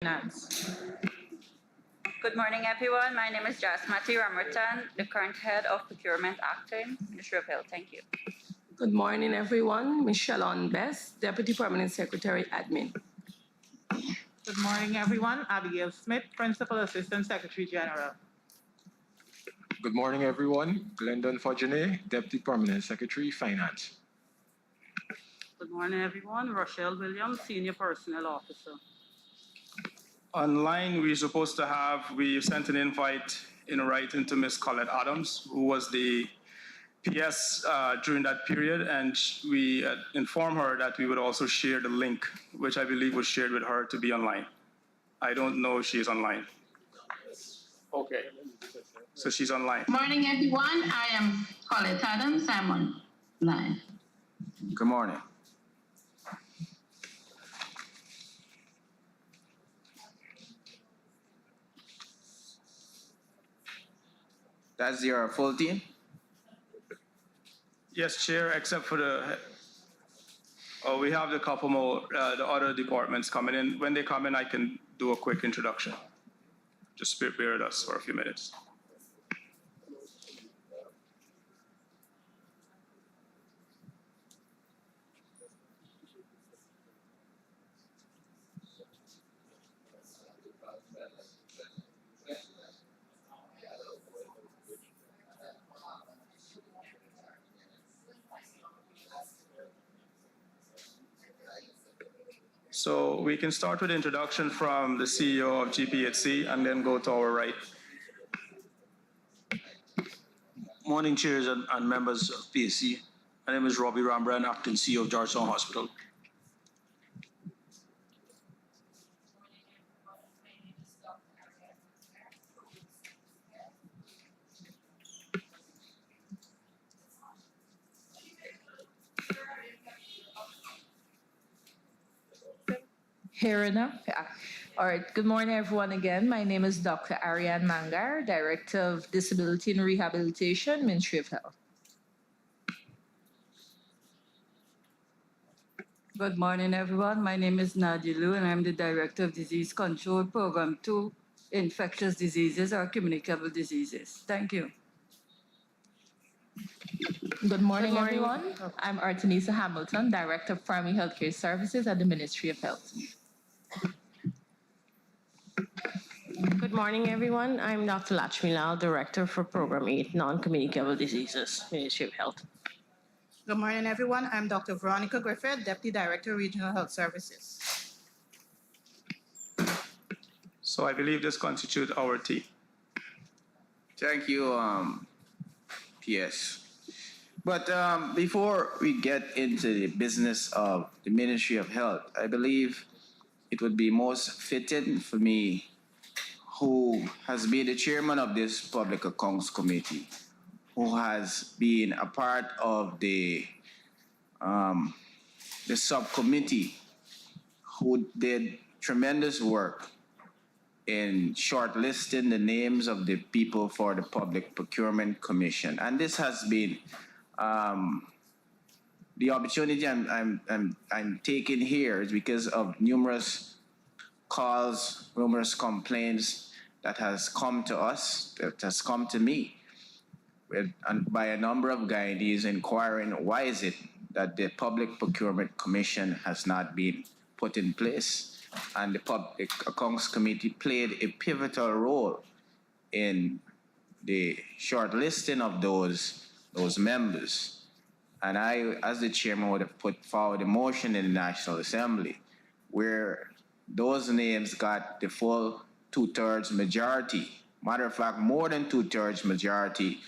Finance. Good morning, everyone. My name is Jasmati Ramartan, the current head of Procurement Acting, Ministry of Health. Thank you. Good morning, everyone. Michelle Best, Deputy Permanent Secretary, Admin. Good morning, everyone. Abigail Smith, Principal Assistant Secretary General. Good morning, everyone. Glendon Fojane, Deputy Permanent Secretary, Finance. Good morning, everyone. Rochelle Williams, Senior Personnel Officer. Online, we sent an invite in writing to Ms. Colette Adams, who was the PS during that period, and we informed her that we would also share the link, which I believe was shared with her to be online. I don't know if she is online. Okay, so she's online. Morning, everyone. I am Colette Adams. I'm online. Good morning. That's your full team? Yes, Chair, except for we have the couple more, the other departments coming in. When they come in, I can do a quick introduction. Just bear with us for a few minutes. So we can start with introduction from the CEO of GPHC and then go to our right. Morning, chairs and members of PSC. My name is Robbie Rambran, acting CEO of Georgetown Hospital. Here enough? Yeah. All right. Good morning, everyone, again. My name is Dr. Ariane Mangar, Director of Disability and Rehabilitation, Ministry of Health. Good morning, everyone. My name is Nadia Liu, and I'm the Director of Disease Control, Program 2, Infectious Diseases or Communicable Diseases. Thank you. Good morning, everyone. I'm Artenisa Hamilton, Director of Primary Healthcare Services at the Ministry of Health. Good morning, everyone. I'm Dr. Lakshmi Lal, Director for Program 8, Non-Communicable Diseases, Ministry of Health. Good morning, everyone. I'm Dr. Veronica Griffith, Deputy Director, Regional Health Services. So I believe this constitutes our team. Thank you, PS. But before we get into the business of the Ministry of Health, I believe it would be most fitting for me, who has been the chairman of this Public Accounts Committee, who has been a part of the subcommittee, who did tremendous work in shortlisting the names of the people for the Public Procurement Commission. And this has been the opportunity I'm taking here is because of numerous calls, numerous complaints that has come to us, that has come to me, and by a number of Guyanese inquiring why is it that the Public Procurement Commission has not been put in place. And the Public Accounts Committee played a pivotal role in the shortlisting of those members. And I, as the chairman, would have put forward a motion in the National Assembly where those names got the full 2/3 majority. Matter of fact, more than 2/3 majority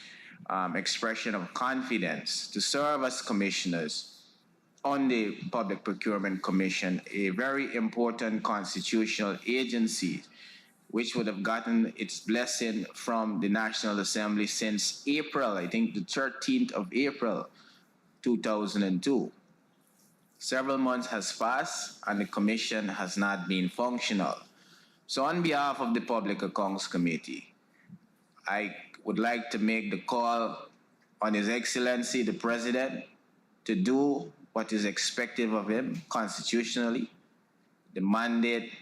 expression of confidence to serve as commissioners on the Public Procurement Commission, a very important constitutional agency which would have gotten its blessing from the National Assembly since April, I think the 13th of April, 2002. Several months has passed and the commission has not been functional. So on behalf of the Public Accounts Committee, I would like to make the call on His Excellency, the President, to do what is expected of him constitutionally. The mandate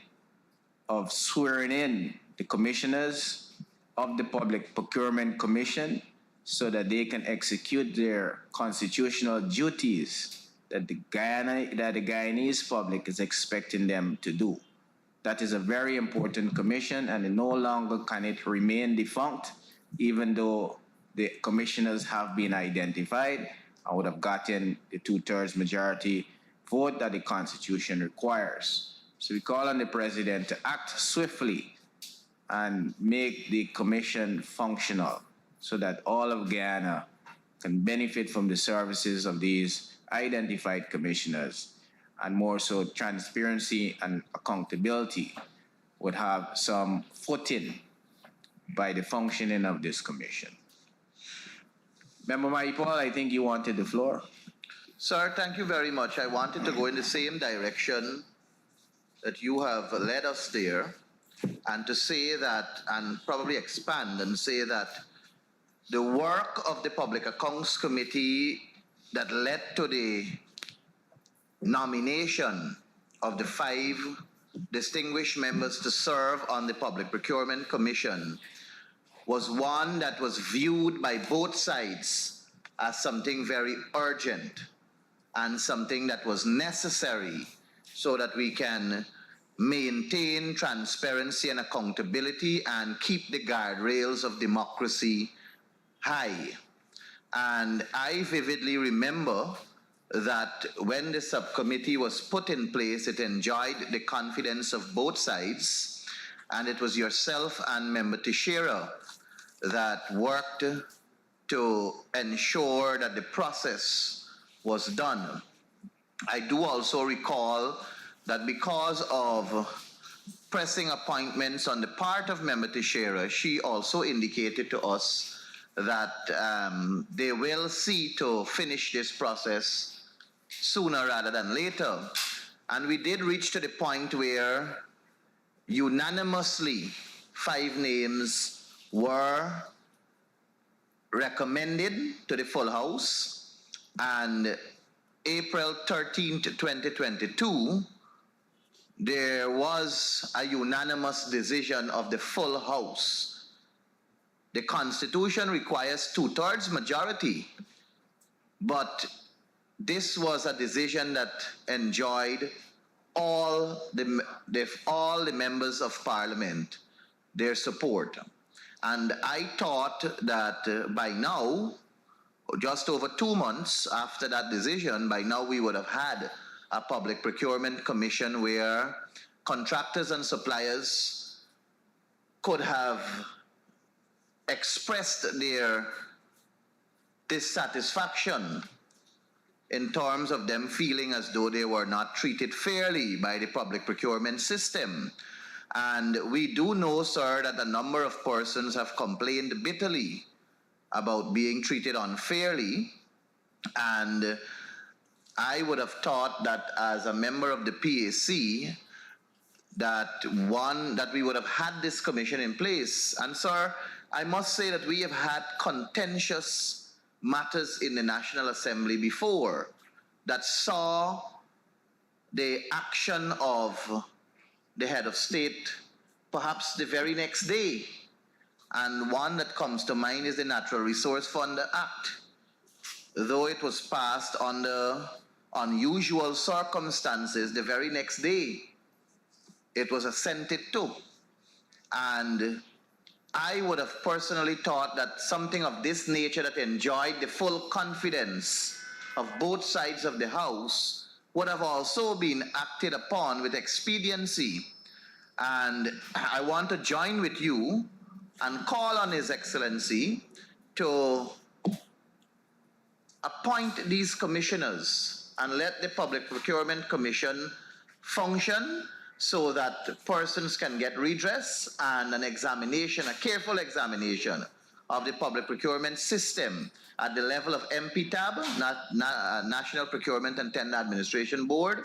of swearing in the commissioners of the Public Procurement Commission so that they can execute their constitutional duties that the Guyanese public is expecting them to do. That is a very important commission, and no longer can it remain defunct, even though the commissioners have been identified. I would have gotten the 2/3 majority vote that the Constitution requires. So we call on the President to act swiftly and make the commission functional so that all of Guyana can benefit from the services of these identified commissioners, and more so transparency and accountability would have some footing by the functioning of this commission. Member Maipol, I think you wanted the floor. Sir, thank you very much. I wanted to go in the same direction that you have led us there, and to say that, and probably expand and say that the work of the Public Accounts Committee that led to the nomination of the 5 distinguished members to serve on the Public Procurement Commission was one that was viewed by both sides as something very urgent and something that was necessary so that we can maintain transparency and accountability and keep the guardrails of democracy high. And I vividly remember that when the subcommittee was put in place, it enjoyed the confidence of both sides, and it was yourself and Member Teixeira that worked to ensure that the process was done. I do also recall that because of pressing appointments on the part of Member Teixeira, she also indicated to us that they will see to finish this process sooner rather than later. And we did reach to the point where unanimously 5 names were recommended to the full House, and April 13th, 2022, there was a unanimous decision of the full House. The Constitution requires 2/3 majority, but this was a decision that enjoyed all the members of Parliament, their support. And I thought that by now, just over 2 months after that decision, by now we would have had a Public Procurement Commission where contractors and suppliers could have expressed their dissatisfaction in terms of them feeling as though they were not treated fairly by the public procurement system. And we do know, sir, that a number of persons have complained bitterly about being treated unfairly. And I would have thought that as a member of the PAC, that we would have had this commission in place. And sir, I must say that we have had contentious matters in the National Assembly before that saw the action of the head of state perhaps the very next day. And one that comes to mind is the Natural Resource Fund Act. Though it was passed under unusual circumstances, the very next day it was assented to. And I would have personally thought that something of this nature that enjoyed the full confidence of both sides of the House would have also been acted upon with expediency. And I want to join with you and call on His Excellency to appoint these commissioners and let the Public Procurement Commission function so that persons can get redress and an examination, a careful examination of the public procurement system at the level of MPTAB, National Procurement and Tender Administration Board,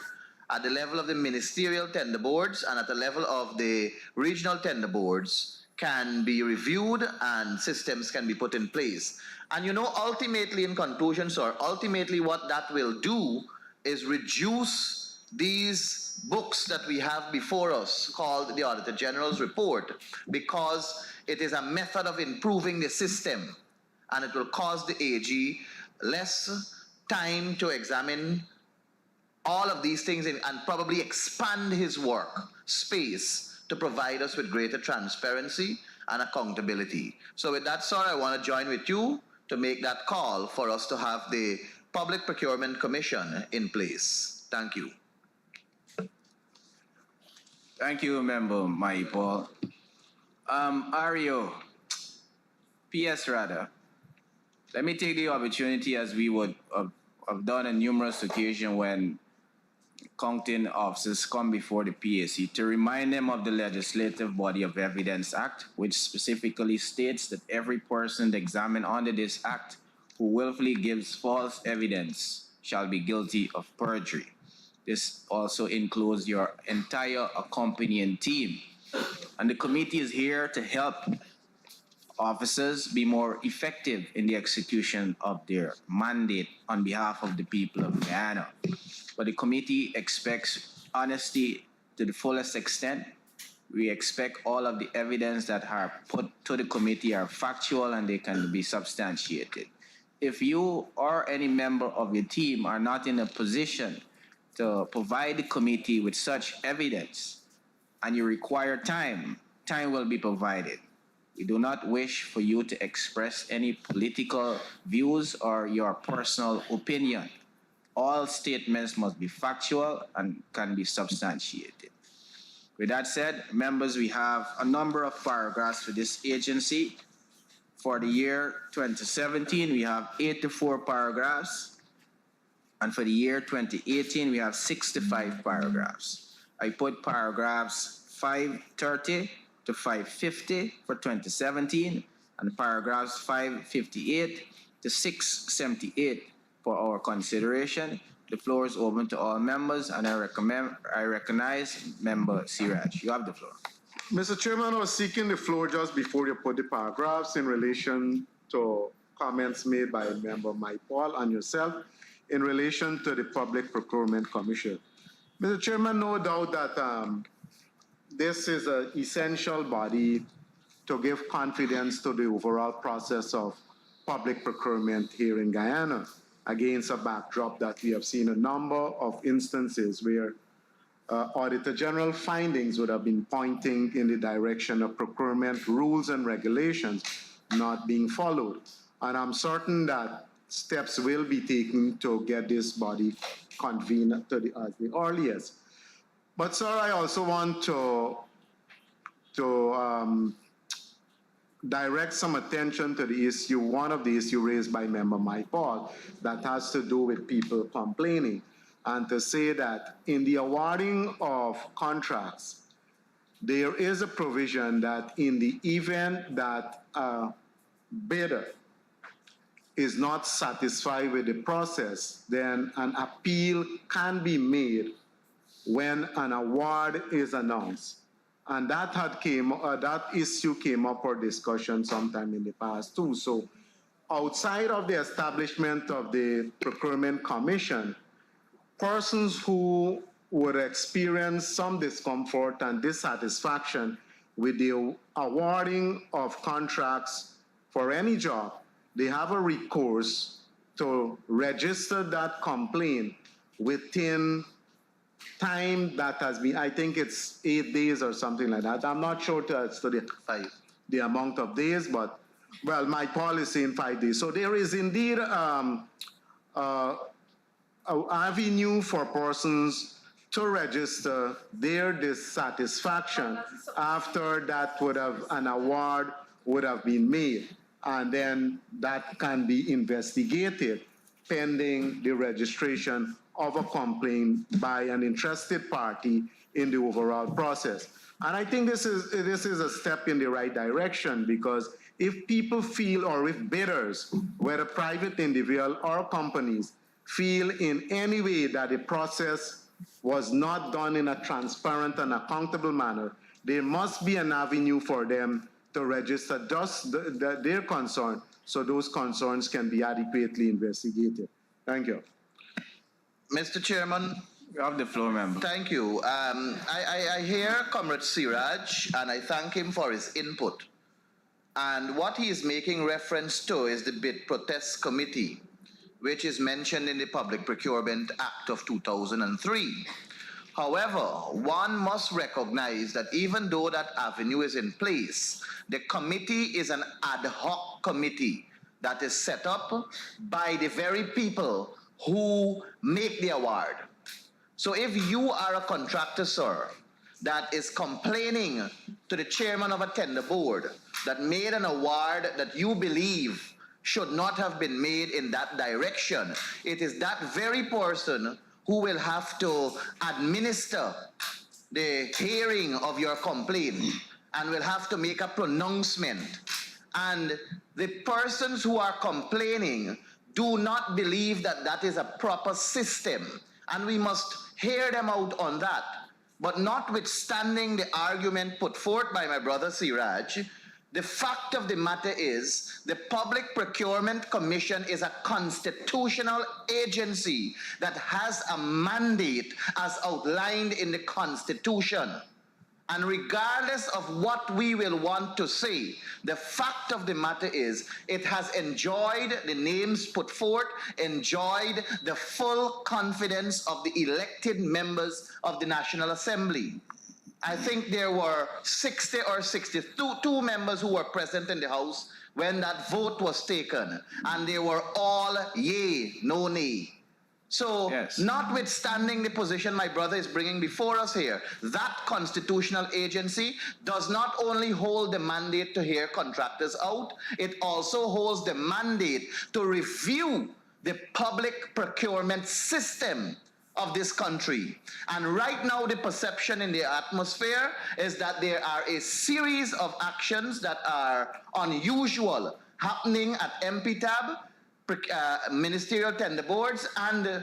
at the level of the ministerial tender boards, and at the level of the regional tender boards can be reviewed and systems can be put in place. And you know, ultimately, in conclusion, sir, ultimately what that will do is reduce these books that we have before us called the Auditor General's report because it is a method of improving the system and it will cause the AG less time to examine all of these things and probably expand his work space to provide us with greater transparency and accountability. So with that, sir, I want to join with you to make that call for us to have the Public Procurement Commission in place. Thank you. Thank you, Member Paul. Ario, PS rather. Let me take the opportunity, as we would have done on numerous occasions when counting officers come before the PAC, to remind them of the Legislative Body of Evidence Act, which specifically states that every person examined under this act who willfully gives false evidence shall be guilty of perjury. This also includes your entire accompanying team. And the committee is here to help officers be more effective in the execution of their mandate on behalf of the people of Guyana. But the committee expects honesty to the fullest extent. We expect all of the evidence that are put to the committee are factual and they can be substantiated. If you or any member of your team are not in a position to provide the committee with such evidence and you require time, time will be provided. We do not wish for you to express any political views or your personal opinion. All statements must be factual and can be substantiated. With that said, members, we have a number of paragraphs for this agency. For the year 2017, we have 84 paragraphs. And for the year 2018, we have 65 paragraphs. I put paragraphs 530 to 550 for 2017, and paragraphs 558 to 678 for our consideration. The floor is open to all members, and I recognize Member Siraj. You have the floor. Mr. Chairman, I was seeking the floor just before you put the paragraphs in relation to comments made by Member Mike Paul and yourself in relation to the Public Procurement Commission. Mr. Chairman, no doubt that this is an essential body to give confidence to the overall process of public procurement here in Guyana, against a backdrop that we have seen a number of instances where Auditor General findings would have been pointing in the direction of procurement rules and regulations not being followed. And I'm certain that steps will be taken to get this body convened at the earliest. But, sir, I also want to direct some attention to the issue, one of the issues raised by Member Mike Paul, that has to do with people complaining, and to say that in the awarding of contracts, there is a provision that in the event that a bidder is not satisfied with the process, then an appeal can be made when an award is announced. And that issue came up for discussion sometime in the past too. So outside of the establishment of the Procurement Commission, persons who would experience some discomfort and dissatisfaction with the awarding of contracts for any job, they have a recourse to register that complaint within time that has been, I think it's 8 days or something like that. I'm not sure to the amount of days, but, well, my policy in 5 days. So there is indeed an avenue for persons to register their dissatisfaction after that an award would have been made. And then that can be investigated pending the registration of a complaint by an interested party in the overall process. And I think this is a step in the right direction, because if people feel, or if bidders, whether private individual or companies, feel in any way that the process was not done in a transparent and accountable manner, there must be an avenue for them to register just their concern, so those concerns can be adequately investigated. Thank you. Mr. Chairman, You have the floor, member. Thank you. I hear Comrade Siraj, and I thank him for his input. And what he is making reference to is the Bid Protest Committee, which is mentioned in the Public Procurement Act of 2003. However, one must recognize that even though that avenue is in place, the committee is an ad hoc committee that is set up by the very people who make the award. So if you are a contractor, sir, that is complaining to the chairman of a tender board that made an award that you believe should not have been made in that direction, it is that very person who will have to administer the hearing of your complaint and will have to make a pronouncement. And the persons who are complaining do not believe that that is a proper system, and we must hear them out on that. But notwithstanding the argument put forth by my brother Siraj, the fact of the matter is the Public Procurement Commission is a constitutional agency that has a mandate as outlined in the Constitution. And regardless of what we will want to say, the fact of the matter is it has enjoyed the names put forth, enjoyed the full confidence of the elected members of the National Assembly. I think there were 60 or 62 members who were present in the House when that vote was taken, and they were all yea, no nay. So, yes, notwithstanding the position my brother is bringing before us here, that constitutional agency does not only hold the mandate to hear contractors out, it also holds the mandate to review the public procurement system of this country. And right now, the perception in the atmosphere is that there are a series of actions that are unusual happening at MPTAB, ministerial tender boards, and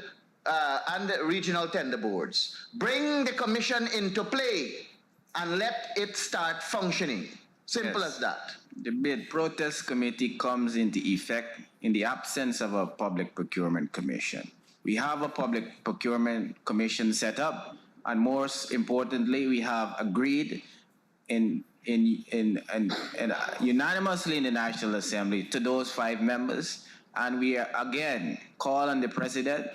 regional tender boards. Bring the commission into play and let it start functioning. Simple as that. The Bid Protest Committee comes into effect in the absence of a Public Procurement Commission. We have a Public Procurement Commission set up, and most importantly, we have agreed unanimously in the National Assembly to those 5 members, and we again call on the President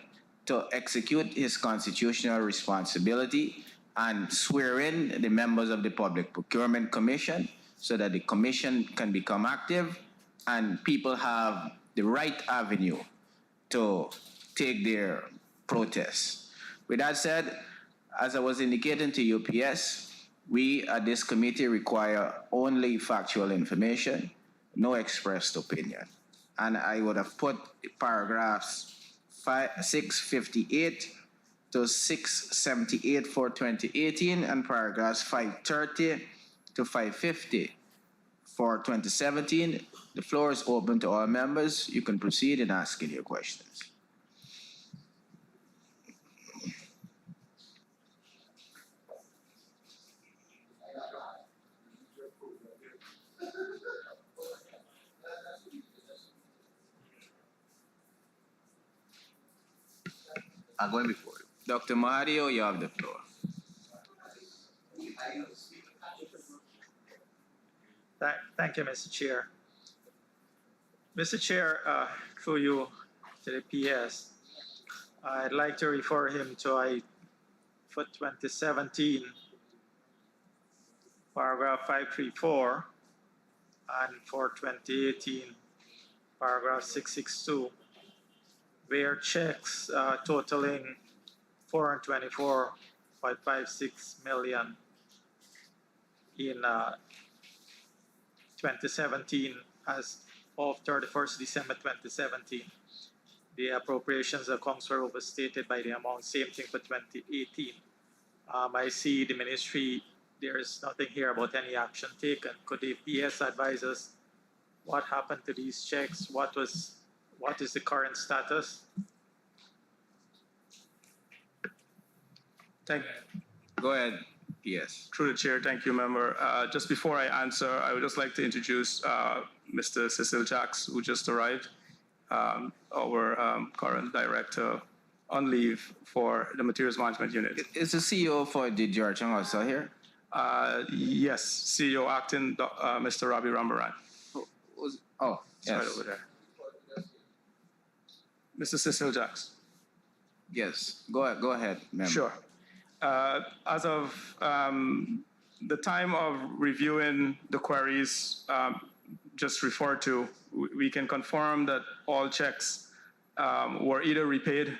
to execute his constitutional responsibility and swear in the members of the Public Procurement Commission so that the Commission can become active and people have the right avenue to take their protests. With that said, as I was indicating to UPS, we at this committee require only factual information, no expressed opinion. And I would have put paragraphs 658 to 678 for 2018 and paragraphs 530 to 550 for 2017. The floor is open to all members. You can proceed in asking your questions. I'm going before you. Dr. Mario, you have the floor. Thank you, Mr. Chair. Mr. Chair, through you to the PS, I'd like to refer him to for 2017, paragraph 534, and for 2018, paragraph 662, where checks totaling 424.56 million in 2017 as of 31st December 2017. The appropriations accounts were overstated by the amount, same thing for 2018. I see the ministry, there is nothing here about any action taken. Could the PS advise us what happened to these checks? What is the current status? Go ahead. Yes. Through the chair, thank you, member. Just before I answer, I would just like to introduce Mr. Cecil Jacks, who just arrived, our current director on leave for the materials management unit. Is the CEO for the Georgetown also here? Yes, CEO acting, Mr. Robbie Rambaran. Oh, It's right yes. over there. Mr. Cecil Jacks. Yes, go ahead, member. Sure. As of the time of reviewing the queries just referred to, we can confirm that all checks were either paid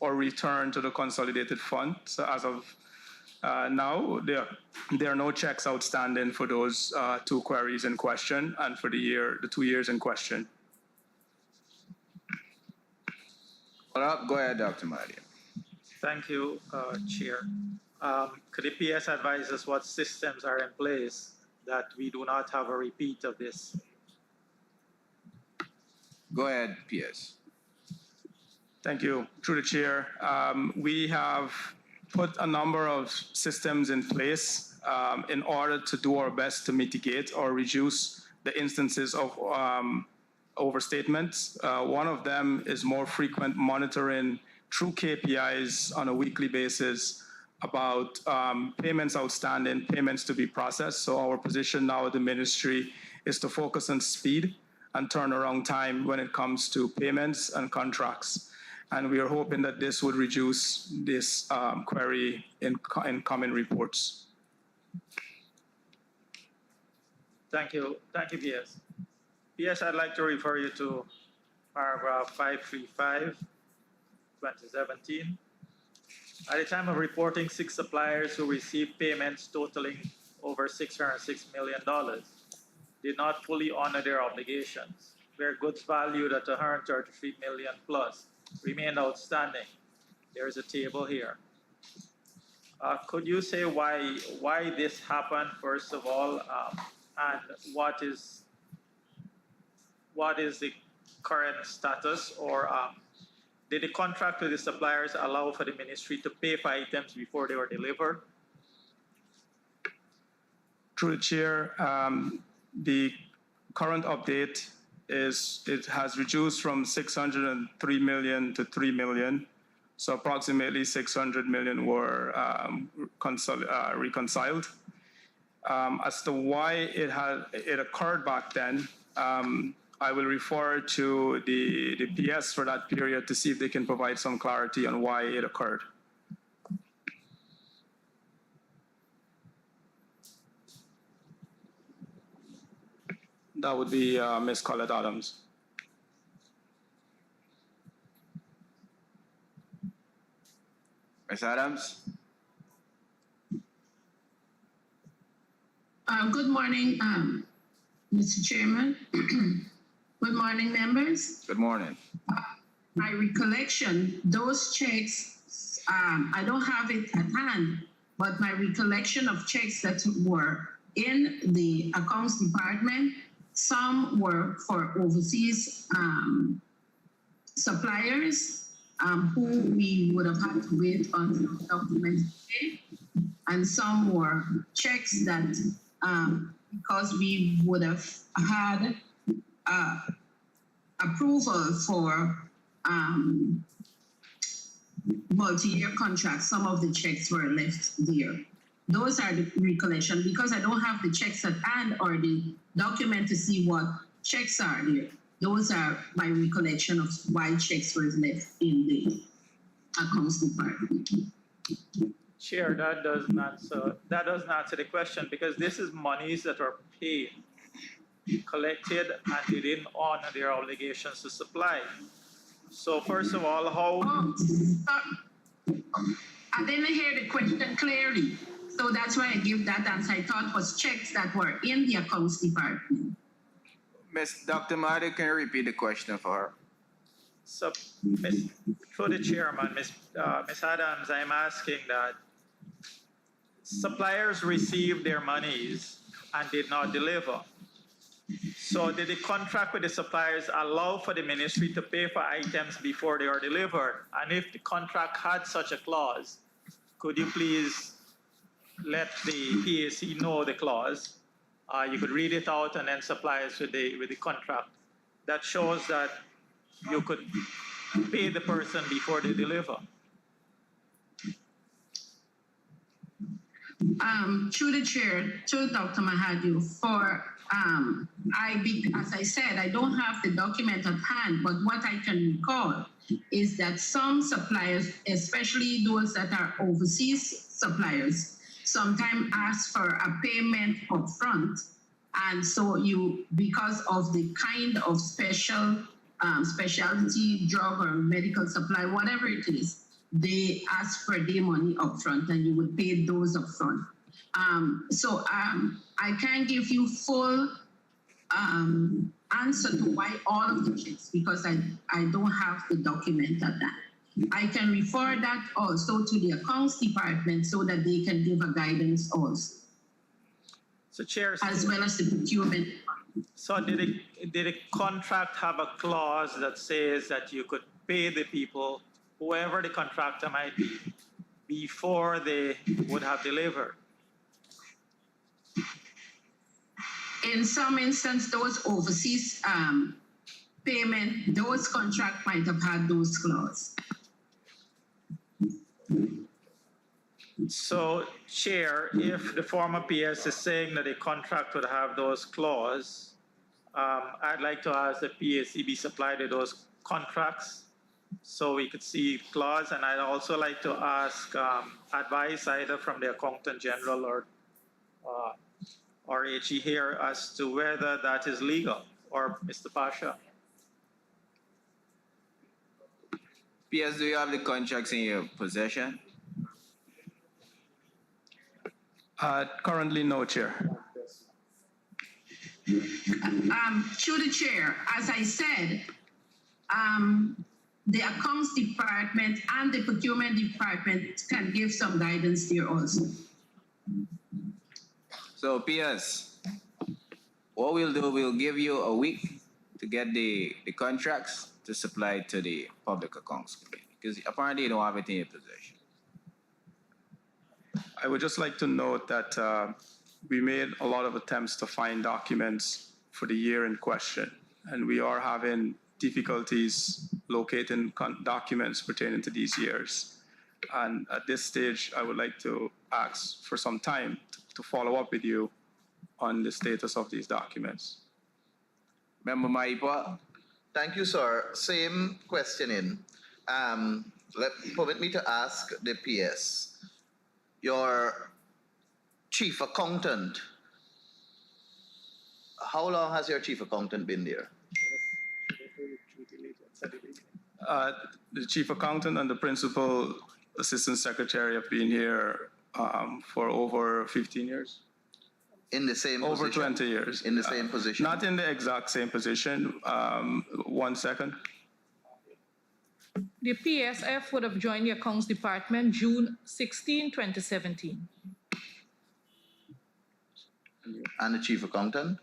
or returned to the consolidated fund. So as of now, there are no checks outstanding for those two queries in question and for the 2 years in question. Go ahead, Dr. Mahdi. Thank you, Chair. Could the PS advise us what systems are in place that we do not have a repeat of this? Go ahead, PS. Thank you. Through the chair, we have put a number of systems in place in order to do our best to mitigate or reduce the instances of overstatements. One of them is more frequent monitoring through KPIs on a weekly basis about payments outstanding, payments to be processed. So our position now at the ministry is to focus on speed and turnaround time when it comes to payments and contracts. And we are hoping that this would reduce this query in common reports. Thank you, PS. PS, I'd like to refer you to paragraph 535, 2017. At the time of reporting, 6 suppliers who received payments totaling over $606 million did not fully honor their obligations, where goods valued at $133 million plus remained outstanding. There is a table here. Could you say why this happened, first of all, and what is the current status, or did the contract with the suppliers allow for the ministry to pay for items before they were delivered? Through the chair, the current update is it has reduced from 603 million to 3 million. So approximately 600 million were reconciled. As to why it occurred back then, I will refer to the PS for that period to see if they can provide some clarity on why it occurred. That would be Ms. Colette Adams. Ms. Adams? Good morning, Mr. Chairman. Good morning, members. Good morning. My recollection, those checks, I don't have it at hand, but my recollection of checks that were in the accounts department, some were for overseas suppliers who we would have had to wait until documents came, and some were checks that because we would have had approval for multi-year contracts, some of the checks were left there. Those are the recollection. Because I don't have the checks at hand or the document to see what checks are there, those are my recollection of why checks were left in the accounts department. Chair, that doesn't answer the question, because this is monies that are paid, collected, and they didn't honor their obligations to supply. So first of all, how... I didn't hear the question clearly, so that's why I give that answer. I thought it was checks that were in the accounts department. Dr. Mahdi, can you repeat the question for her? So, for the chairman, Ms. Adams, I'm asking that suppliers received their monies and did not deliver. So did the contract with the suppliers allow for the ministry to pay for items before they are delivered? And if the contract had such a clause, could you please let the PAC know the clause? You could read it out and then supply us with the contract. That shows that you could pay the person before they deliver? Through the chair, to Dr. Mahadu, as I said, I don't have the document at hand, but what I can recall is that some suppliers, especially those that are overseas suppliers, sometimes ask for a payment upfront. And so because of the kind of specialty drug or medical supply, whatever it is, they ask for their money upfront and you would pay those upfront. I can't give you full answer to why all of the checks because I don't have the document at that. I can refer that also to the accounts department so that they can give a guidance also. So, Chair, as well as the procurement. So did a contract have a clause that says that you could pay the people, whoever the contractor might be, before they would have delivered? In some instances, those overseas payment, those contracts might have had those clauses. So, Chair, if the former PS is saying that a contract would have those clauses, I'd like to ask the PAC be supplied with those contracts so we could see clause, and I'd also like to ask advice either from the Accountant General or HE here as to whether that is legal, or Mr. Pasha. PS, do you have the contracts in your possession? Currently, no, Chair. Through the chair, as I said, the accounts department and the procurement department can give some guidance there also. So, PS, what we'll do, we'll give you a week to get the contracts to supply to the Public Accounts Committee, because apparently you don't have it in your possession. I would just like to note that we made a lot of attempts to find documents for the year in question, and we are having difficulties locating documents pertaining to these years. And at this stage, I would like to ask for some time to follow up with you on the status of these documents. Member Maipa? Thank you, sir. Same questioning. Permit me to ask the PS. Your chief accountant, how long has your chief accountant been there? The chief accountant and the principal assistant secretary have been here for over 15 years. In the same over position? 20 years. In the same position? Not in the exact same position. 1 second. The PSF would have joined the accounts department June 16, 2017. And the chief accountant?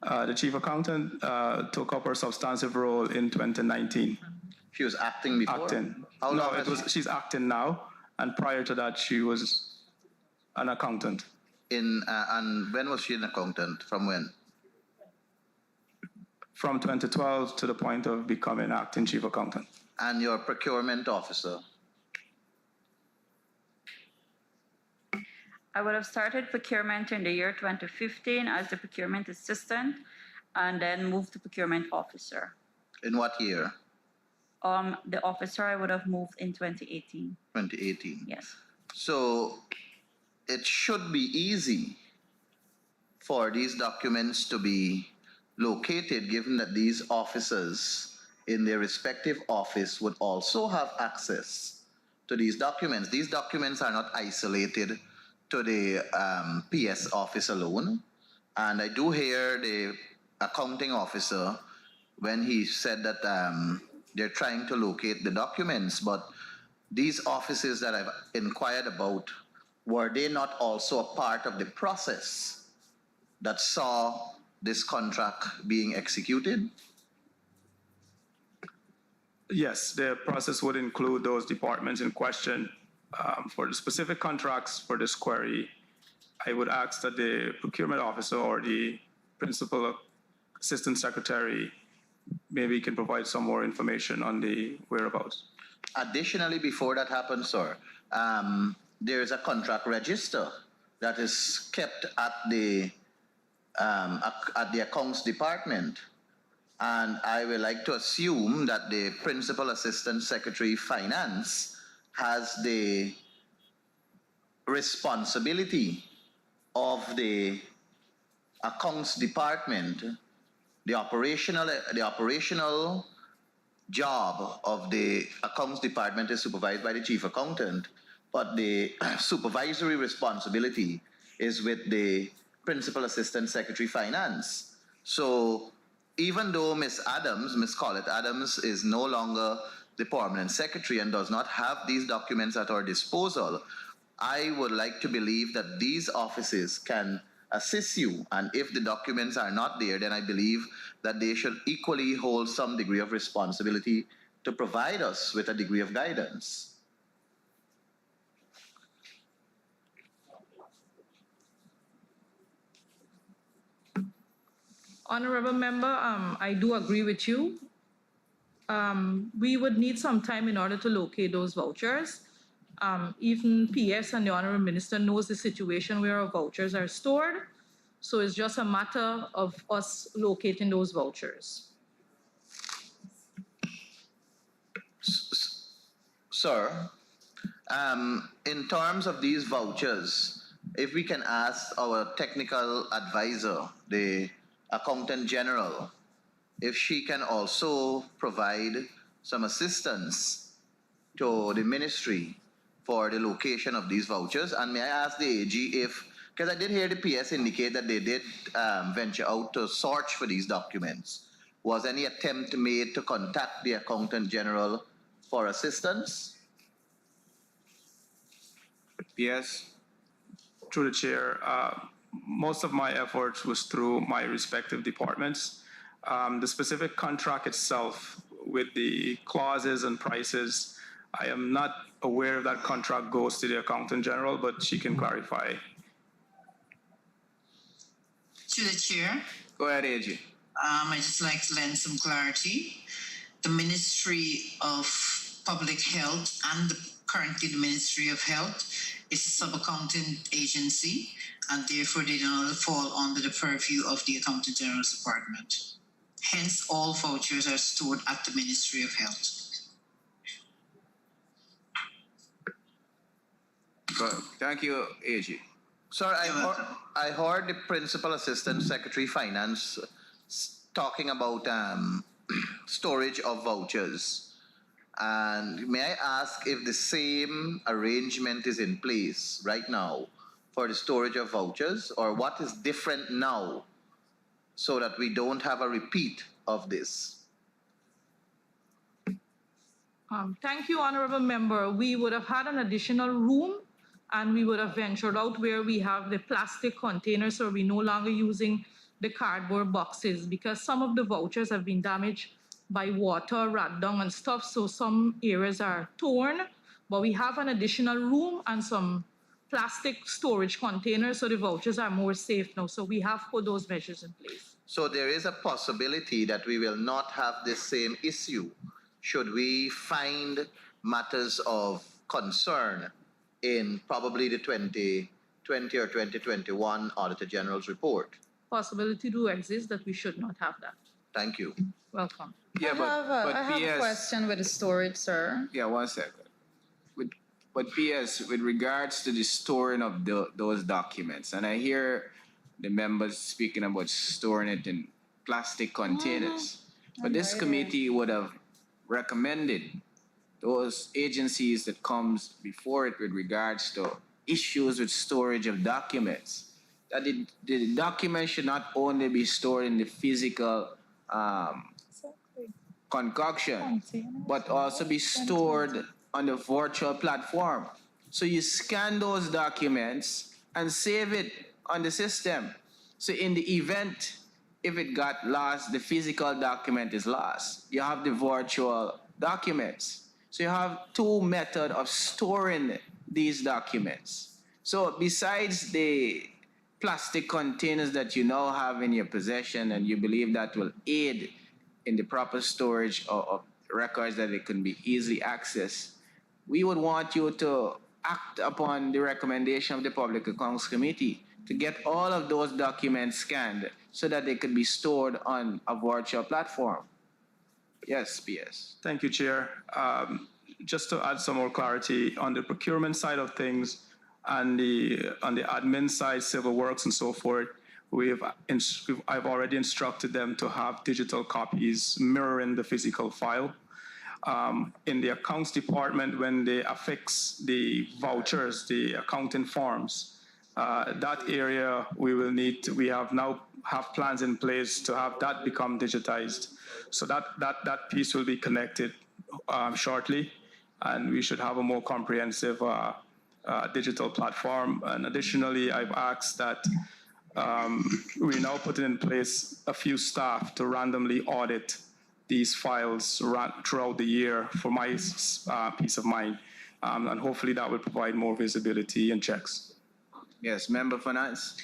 The chief accountant took up her substantive role in 2019. She was acting before? Acting. How long she's acting now, and prior to that, she was an accountant. And when was she an accountant? From when? From 2012 to the point of becoming acting chief accountant. And your procurement officer? I would have started procurement in the year 2015 as the procurement assistant and then moved to procurement officer. In what year? The officer I would have moved in 2018. 2018? Yes. So it should be easy for these documents to be located, given that these officers in their respective office would also have access to these documents. These documents are not isolated to the PS office alone. And I do hear the accounting officer when he said that they're trying to locate the documents, but these offices that I've inquired about, were they not also a part of the process that saw this contract being executed? Yes, the process would include those departments in question for the specific contracts for this query. I would ask that the procurement officer or the principal assistant secretary maybe can provide some more information on the whereabouts. Additionally, before that happens, sir, there is a contract register that is kept at the accounts department. And I would like to assume that the Principal Assistant Secretary Finance has the responsibility of the accounts department, the operational job of the accounts department is supervised by the chief accountant, but the supervisory responsibility is with the Principal Assistant Secretary Finance. So even though Ms. Colette Adams, is no longer the permanent secretary and does not have these documents at our disposal, I would like to believe that these offices can assist you. And if the documents are not there, then I believe that they should equally hold some degree of responsibility to provide us with a degree of guidance. Honorable member, I do agree with you. We would need some time in order to locate those vouchers. Even PS and the Honorable Minister knows the situation where our vouchers are stored. So it's just a matter of us locating those vouchers. Sir, in terms of these vouchers, if we can ask our technical advisor, the Accountant General, if she can also provide some assistance to the ministry for the location of these vouchers. And may I ask the AG if, because I did hear the PS indicate that they did venture out to search for these documents. Was any attempt made to contact the Accountant General for assistance? PS. Through the chair, most of my efforts was through my respective departments. The specific contract itself with the clauses and prices, I am not aware if that contract goes to the Accountant General, but she can clarify. To the chair, Go ahead, AG. I just like to lend some clarity. The Ministry of Public Health and currently the Ministry of Health is a sub-accounting agency, and therefore they do not fall under the purview of the Accountant General's Department. Hence, all vouchers are stored at the Ministry of Health. Thank you, AG. Sir, I heard the Principal Assistant Secretary Finance talking about storage of vouchers. And may I ask if the same arrangement is in place right now for the storage of vouchers, or what is different now so that we don't have a repeat of this? Thank you, Honorable Member. We would have had an additional room and we would have ventured out where we have the plastic containers, so we're no longer using the cardboard boxes because some of the vouchers have been damaged by water, rat dung and stuff, so some areas are torn, but we have an additional room and some plastic storage containers, so the vouchers are more safe now. So we have put those measures in place. So there is a possibility that we will not have the same issue should we find matters of concern in probably the 2020 or 2021 Auditor General's report. Possibility do exist that we should not have that. Thank you. Welcome. Yeah, I have a question with the storage, sir. Yeah, 1 second. But PS, with regards to the storing of those documents, and I hear the members speaking about storing it in plastic containers, but this committee would have recommended those agencies that comes before it with regards to issues with storage of documents, that the documents should not only be stored in the physical concoction, but also be stored on the virtual platform. So you scan those documents and save it on the system. So in the event, if it got lost, the physical document is lost. You have the virtual documents. So you have two methods of storing these documents. So besides the plastic containers that you now have in your possession and you believe that will aid in the proper storage of records that it can be easily accessed, we would want you to act upon the recommendation of the Public Accounts Committee to get all of those documents scanned so that they could be stored on a virtual platform. Yes, PS. Thank you, Chair. Just to add some more clarity on the procurement side of things and on the admin side, civil works and so forth, I've already instructed them to have digital copies mirroring the physical file. In the accounts department, when they affix the vouchers, the accounting forms, that area we have now plans in place to have that become digitized. So that piece will be connected shortly, and we should have a more comprehensive digital platform. And additionally, I've asked that we're now putting in place a few staff to randomly audit these files throughout the year for my peace of mind. And hopefully that will provide more visibility and checks. Yes, Member Finance.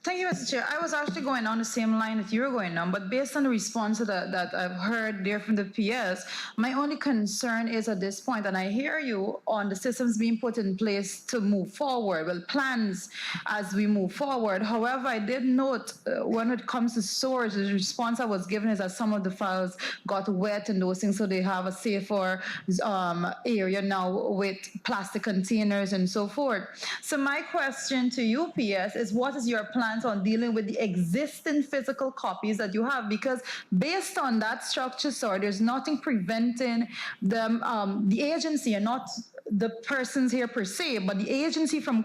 Thank you, Mr. Chair. I was actually going on the same line that you were going on, but based on the response that I've heard there from the PS, my only concern is at this point, and I hear you on the systems being put in place to move forward, well, plans as we move forward. However, I did note when it comes to storage, the response I was given is that some of the files got wet and those things, so they have a safer area now with plastic containers and so forth. So my question to you, PS, is what is your plans on dealing with the existing physical copies that you have? Because based on that structure, sir, there's nothing preventing them, the agency, and not the persons here per se, but the agency from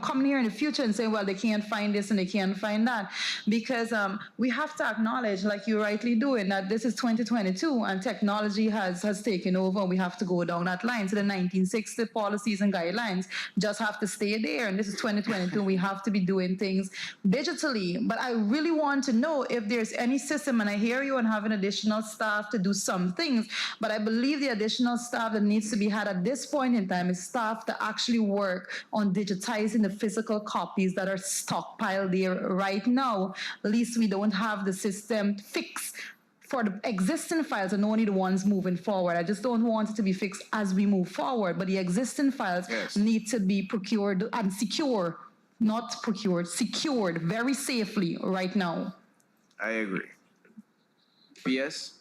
coming here in the future and saying, well, they can't find this and they can't find that. Because we have to acknowledge, like you're rightly doing, that this is 2022 and technology has taken over, and we have to go down that line. So the 1960 policies and guidelines just have to stay there. And this is 2022. We have to be doing things digitally. But I really want to know if there's any system, and I hear you on having additional staff to do some things, but I believe the additional staff that needs to be had at this point in time is staff to actually work on digitizing the physical copies that are stockpiled there right now. At least we don't have the system fixed for the existing files and only the ones moving forward. I just don't want it to be fixed as we move forward, but the existing files need to be procured and secure, not procured, secured very safely right now. I agree. PS?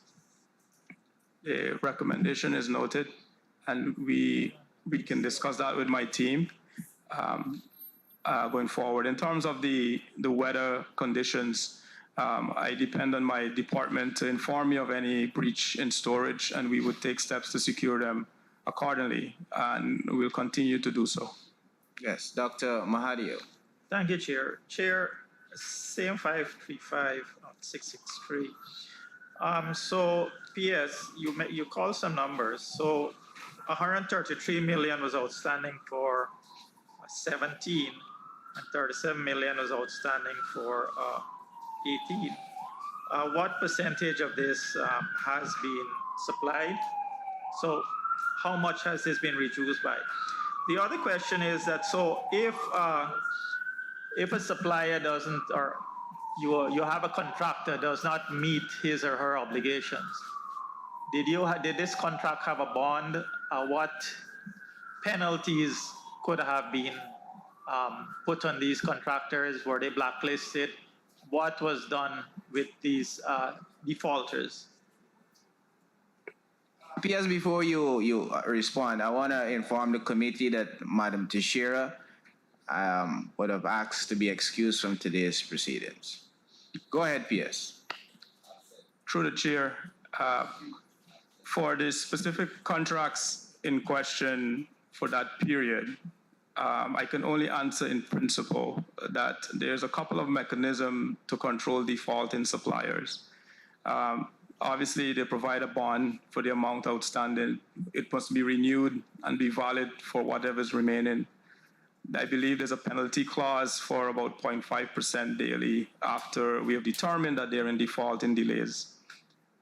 The recommendation is noted, and we can discuss that with my team going forward. In terms of the weather conditions, I depend on my department to inform me of any breach in storage, and we would take steps to secure them accordingly, and we'll continue to do so. Yes, Dr. Mahadio. Thank you, Chair. Chair, same 535 on 663. So, PS, you call some numbers. So, 133 million was outstanding for 17, and 37 million was outstanding for 18. What percentage of this has been supplied? So, how much has this been reduced by? The other question is that, so if a supplier doesn't, or you have a contractor does not meet his or her obligations, did this contract have a bond? What penalties could have been put on these contractors? Were they blacklisted? What was done with these defaulters? PS, before you respond, I want to inform the committee that Madam Teixeira would have asked to be excused from today's proceedings. Go ahead, PS. Through the chair, for the specific contracts in question for that period, I can only answer in principle that there's a couple of mechanisms to control default in suppliers. Obviously, they provide a bond for the amount outstanding. It must be renewed and be valid for whatever is remaining. I believe there's a penalty clause for about 0.5% daily after we have determined that they're in default in delays.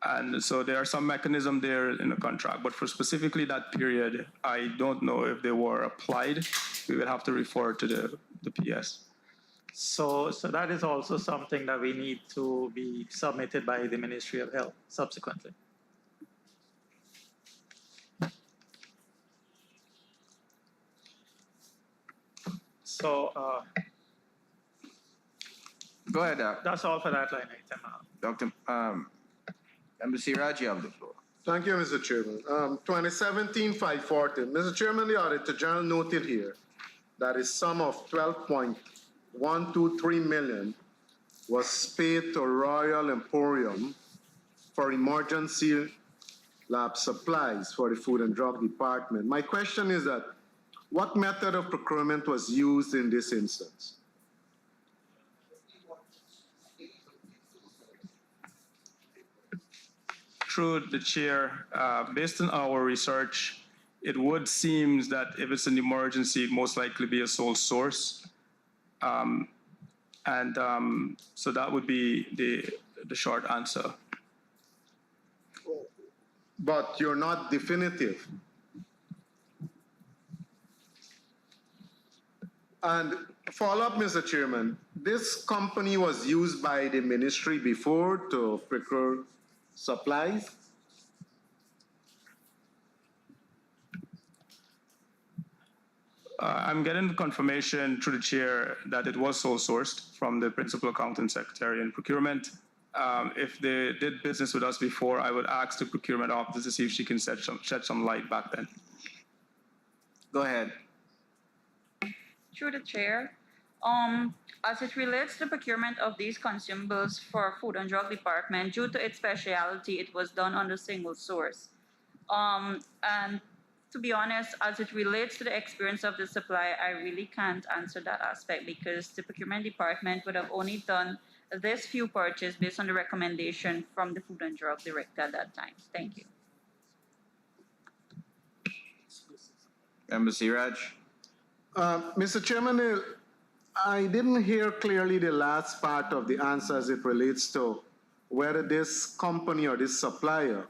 And so there are some mechanisms there in the contract, but for specifically that period, I don't know if they were applied. We would have to refer to the PS. So that is also something that we need to be submitted by the Ministry of Health subsequently. So Go ahead, that's all for that line item. Dr. Embassy Raj, you have the floor. Thank you, Mr. Chairman. 2017-540. Mr. Chairman, the Auditor General noted here that a sum of 12.123 million was paid to Royal Emporium for emergency lab supplies for the Food and Drug Department. My question is that what method of procurement was used in this instance? Through the chair, based on our research, it would seem that if it's an emergency, it most likely be a sole source. So that would be the short answer. But you're not definitive. And follow up, Mr. Chairman, this company was used by the ministry before to procure supplies? I'm getting the confirmation through the chair that it was sole sourced from the principal accountant secretary in procurement. If they did business with us before, I would ask the procurement office to see if she can shed some light back then. Go ahead. Through the chair, as it relates to the procurement of these consumables for Food and Drug Department, due to its speciality, it was done under single source. And to be honest, as it relates to the experience of the supplier, I really can't answer that aspect because the procurement department would have only done this few purchase based on the recommendation from the Food and Drug Director at that time. Thank you. Embassy Raj. Mr. Chairman, I didn't hear clearly the last part of the answer as it relates to whether this company or this supplier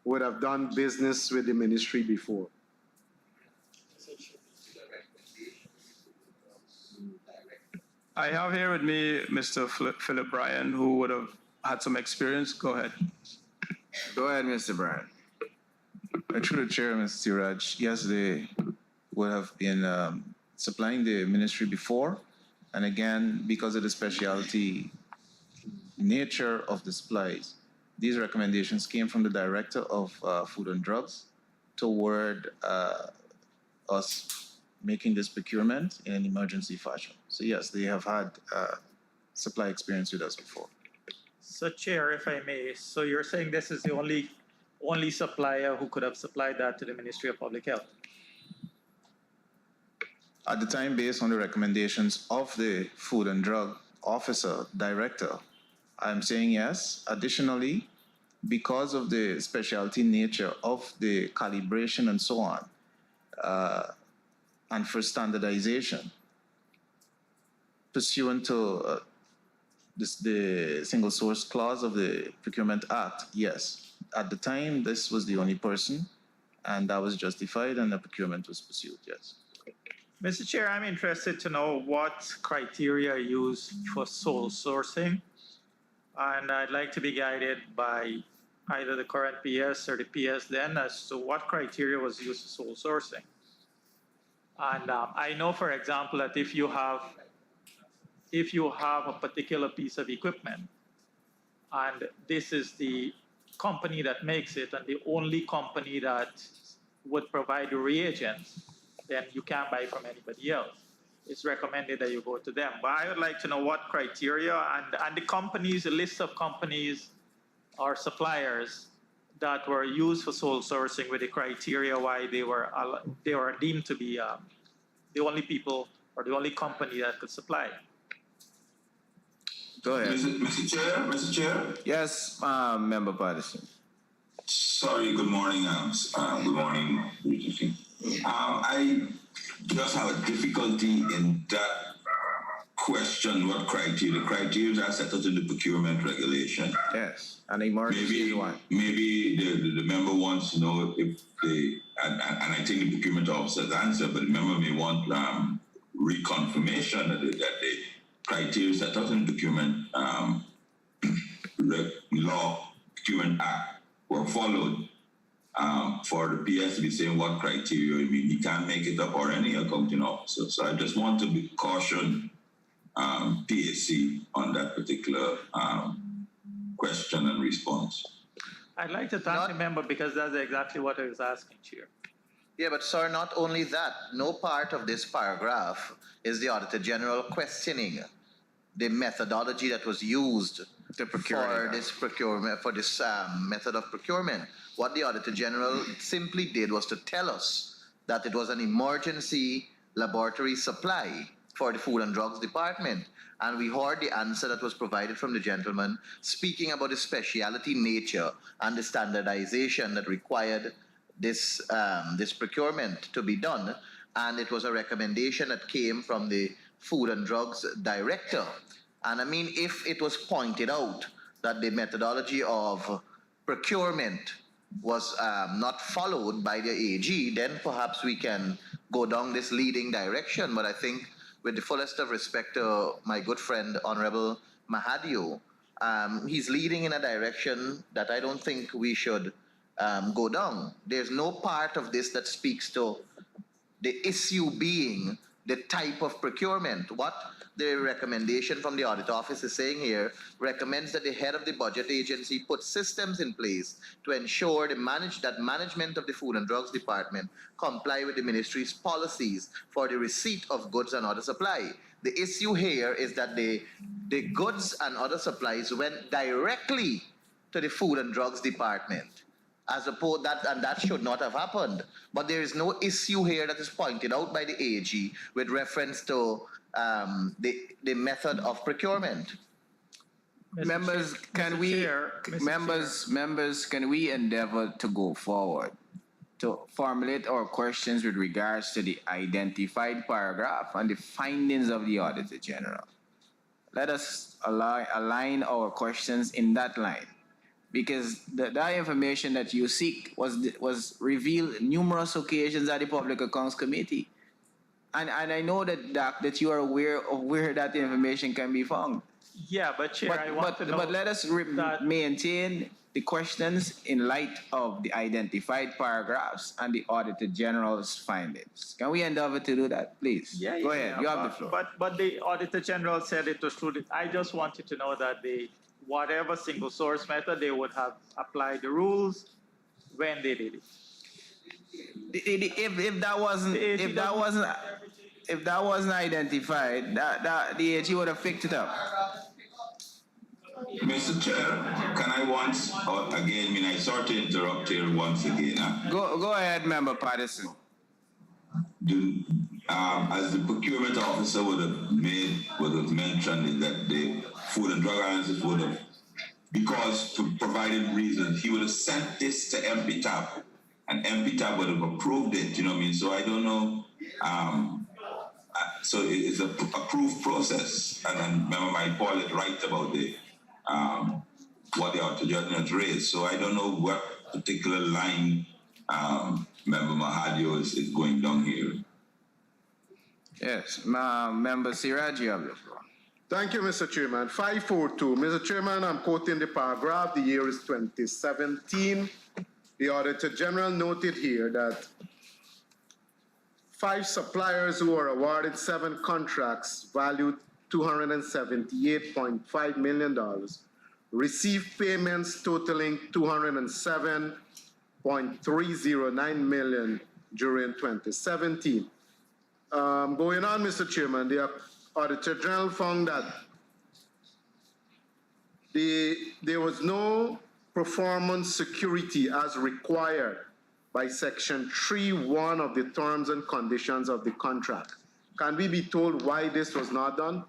would have done business with the ministry before. I have here with me Mr. Philip Bryan, who would have had some experience. Go ahead. Go ahead, Mr. Bryan. Through the chair, Mr. Siraj, yes, they would have been supplying the ministry before. And again, because of the specialty nature of the supplies, these recommendations came from the director of Food and Drugs toward us making this procurement in an emergency fashion. So yes, they have had supply experience with us before. So Chair, if I may, so you're saying this is the only supplier who could have supplied that to the Ministry of Public Health? At the time, based on the recommendations of the Food and Drug Officer, Director, I'm saying yes. Additionally, because of the specialty nature of the calibration and so on, and for standardization, pursuant to the single source clause of the Procurement Act, yes. At the time, this was the only person, and that was justified, and the procurement was pursued, yes. Mr. Chair, I'm interested to know what criteria are used for sole sourcing, and I'd like to be guided by either the current PS or the PS then as to what criteria was used for sole sourcing. And I know, for example, that if you have a particular piece of equipment, and this is the company that makes it, and the only company that would provide the reagents, then you can't buy from anybody else. It's recommended that you go to them. But I would like to know what criteria and the companies, a list of companies or suppliers that were used for sole sourcing with the criteria why they were deemed to be the only people or the only company that could supply. Go ahead. Mr. Chair? Yes, Member Patterson. Sorry, good morning. Good morning, Regency. I just have a difficulty in that question, what criteria? The criteria are set out in the procurement regulation. Yes, and emergency is one. Maybe the member wants to know if they, and I think the procurement officer's answer, but the member may want reconfirmation that they criteria set out in the procurement law, procurement act, were followed. For the PS to be saying what criteria, I mean, he can't make it up or any accounting officer. So I just want to be caution PSC on that particular question and response. I'd like to thank the member because that's exactly what I was asking, Chair. Yeah, but sir, not only that, no part of this paragraph is the Auditor General questioning the methodology that was used for this procurement, for this method of procurement. What the Auditor General simply did was to tell us that it was an emergency laboratory supply for the Food and Drugs Department. And we heard the answer that was provided from the gentleman speaking about the specialty nature and the standardization that required this, this procurement to be done. And it was a recommendation that came from the Food and Drugs Director. And I mean, if it was pointed out that the methodology of procurement was not followed by the AG, then perhaps we can go down this leading direction. But I think, with the fullest of respect to my good friend, Honorable Mahadio, he's leading in a direction that I don't think we should go down. There's no part of this that speaks to the issue being the type of procurement. What the recommendation from the audit office is saying here recommends that the head of the budget agency put systems in place to ensure that management of the Food and Drugs Department comply with the ministry's policies for the receipt of goods and other supply. The issue here is that the goods and other supplies went directly to the Food and Drugs Department. As opposed that should not have happened. But there is no issue here that is pointed out by the AG with reference to the method of procurement. Members, can we endeavor to go forward to formulate our questions with regards to the identified paragraph and the findings of the Auditor General? Let us align our questions in that line. Because that information that you seek was revealed numerous occasions at the Public Accounts Committee. And I know that you are aware of where that information can be found. Yeah, but Chair, I want to know. But let us maintain the questions in light of the identified paragraphs and the Auditor General's findings. Can we endeavor to do that, please? Yeah, Go ahead, you have the floor. But the Auditor General said it was true. I just wanted to know that whatever single source method, they would have applied the rules when they did it. If that wasn't identified, the AG would have picked it up. Mr. Chair, can I once again? I mean, I sort of interrupt here once again. Go ahead, Member Patterson. As the procurement officer would have mentioned that the Food and Drug Analysis would have, because for provided reasons, he would have sent this to MPTAB, and MPTAB would have approved it. You know what I mean? So I don't know. So it's a approved process, and remember, my Paul is right about the what the Auditor General has raised. So I don't know what particular line Member Mahadio is going down here. Yes, Member Siraj, you have the floor. Thank you, Mr. Chairman. 542. Mr. Chairman, I'm quoting the paragraph. The year is 2017. The Auditor General noted here that 5 suppliers who were awarded 7 contracts valued $278.5 million received payments totaling $207.309 million during 2017. Going on, Mr. Chairman, the Auditor General found that there was no performance security as required by Section 3.1 of the terms and conditions of the contract. Can we be told why this was not done?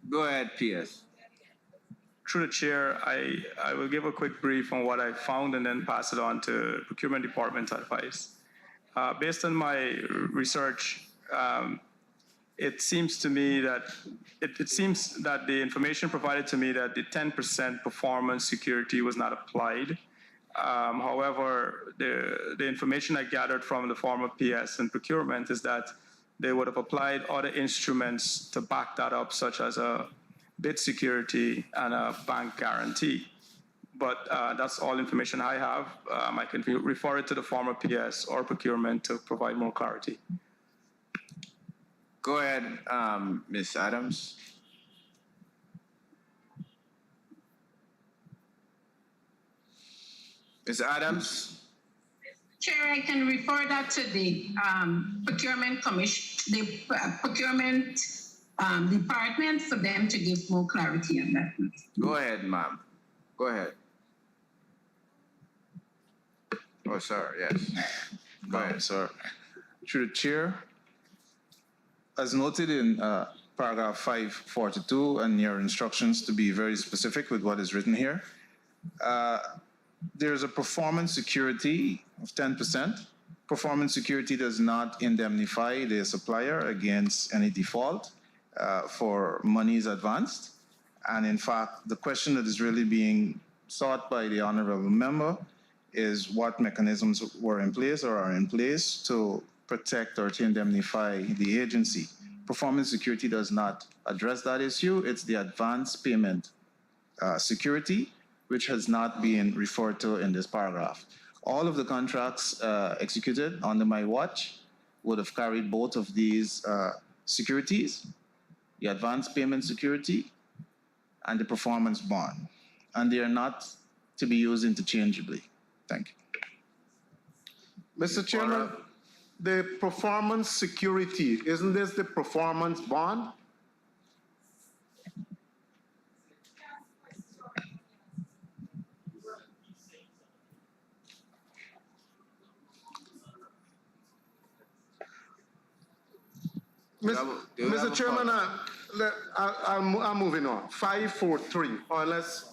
Go ahead, P.S. Through the chair, I will give a quick brief on what I found and then pass it on to Procurement Department advice. Based on my research, it seems to me that it seems that the information provided to me that the 10% performance security was not applied. However, the information I gathered from the former PS and procurement is that they would have applied other instruments to back that up, such as a bid security and a bank guarantee. But that's all information I have. I can refer it to the former PS or procurement to provide more clarity. Go ahead, Ms. Adams. Ms. Adams? Chair, I can refer that to the procurement commission, the procurement department for them to give more clarity on that. Go ahead, ma'am. Go ahead. Oh, sir, yes. Go ahead, sir. Through the chair, as noted in paragraph 542 and your instructions to be very specific with what is written here, there's a performance security of 10%. Performance security does not indemnify the supplier against any default for monies advanced. And in fact, the question that is really being sought by the honorable member is what mechanisms were in place or are in place to protect or to indemnify the agency. Performance security does not address that issue. It's the advance payment security, which has not been referred to in this paragraph. All of the contracts executed under my watch would have carried both of these securities, the advance payment security and the performance bond, and they are not to be used interchangeably. Thank you. Mr. Chairman, the performance security, isn't this the performance bond? Mr. Chairman, I'm moving on. 543, or let's.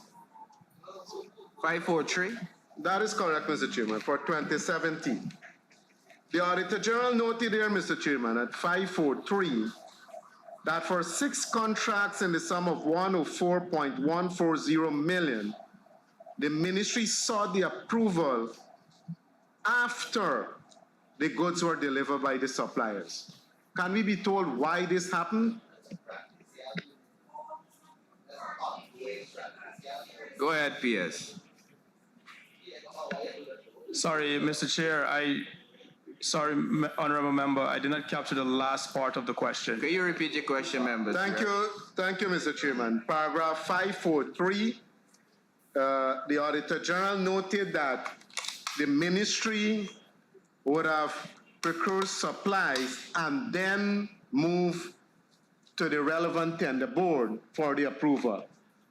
543? That is correct, Mr. Chairman, for 2017. The Auditor General noted here, Mr. Chairman, at 543, that for 6 contracts in the sum of 104.140 million, the ministry sought the approval after the goods were delivered by the suppliers. Can we be told why this happened? Go ahead, PS. Sorry, Mr. Chair, sorry, honorable member, I did not capture the last part of the question. Can you repeat your question, members? Thank you, Mr. Chairman. Paragraph 543, the Auditor General noted that the ministry would have procured supplies and then move to the relevant tender board for the approval.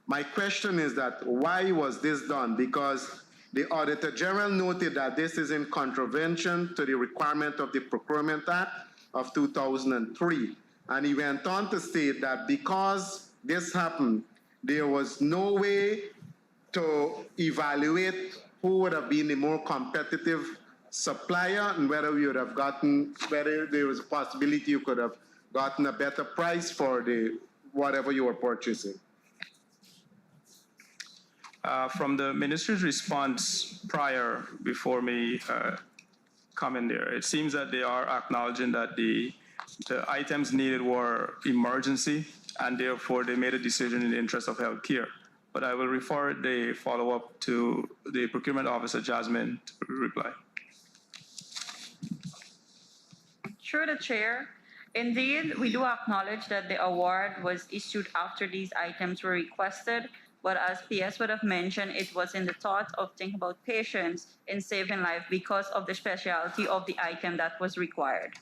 My question is that why was this done? Because the Auditor General noted that this is in contravention to the requirement of the Procurement Act of 2003. And he went on to state that because this happened, there was no way to evaluate who would have been the more competitive supplier and whether there was a possibility you could have gotten a better price for whatever you were purchasing. From the ministry's response before me come in there, it seems that they are acknowledging that the items needed were emergency, and therefore they made a decision in the interest of health care. But I will refer the follow-up to the procurement officer, Jasmine, to reply. Through the chair, indeed, we do acknowledge that the award was issued after these items were requested, but as PS would have mentioned, it was in the thought of thinking about patients in saving life because of the specialty of the item that was required.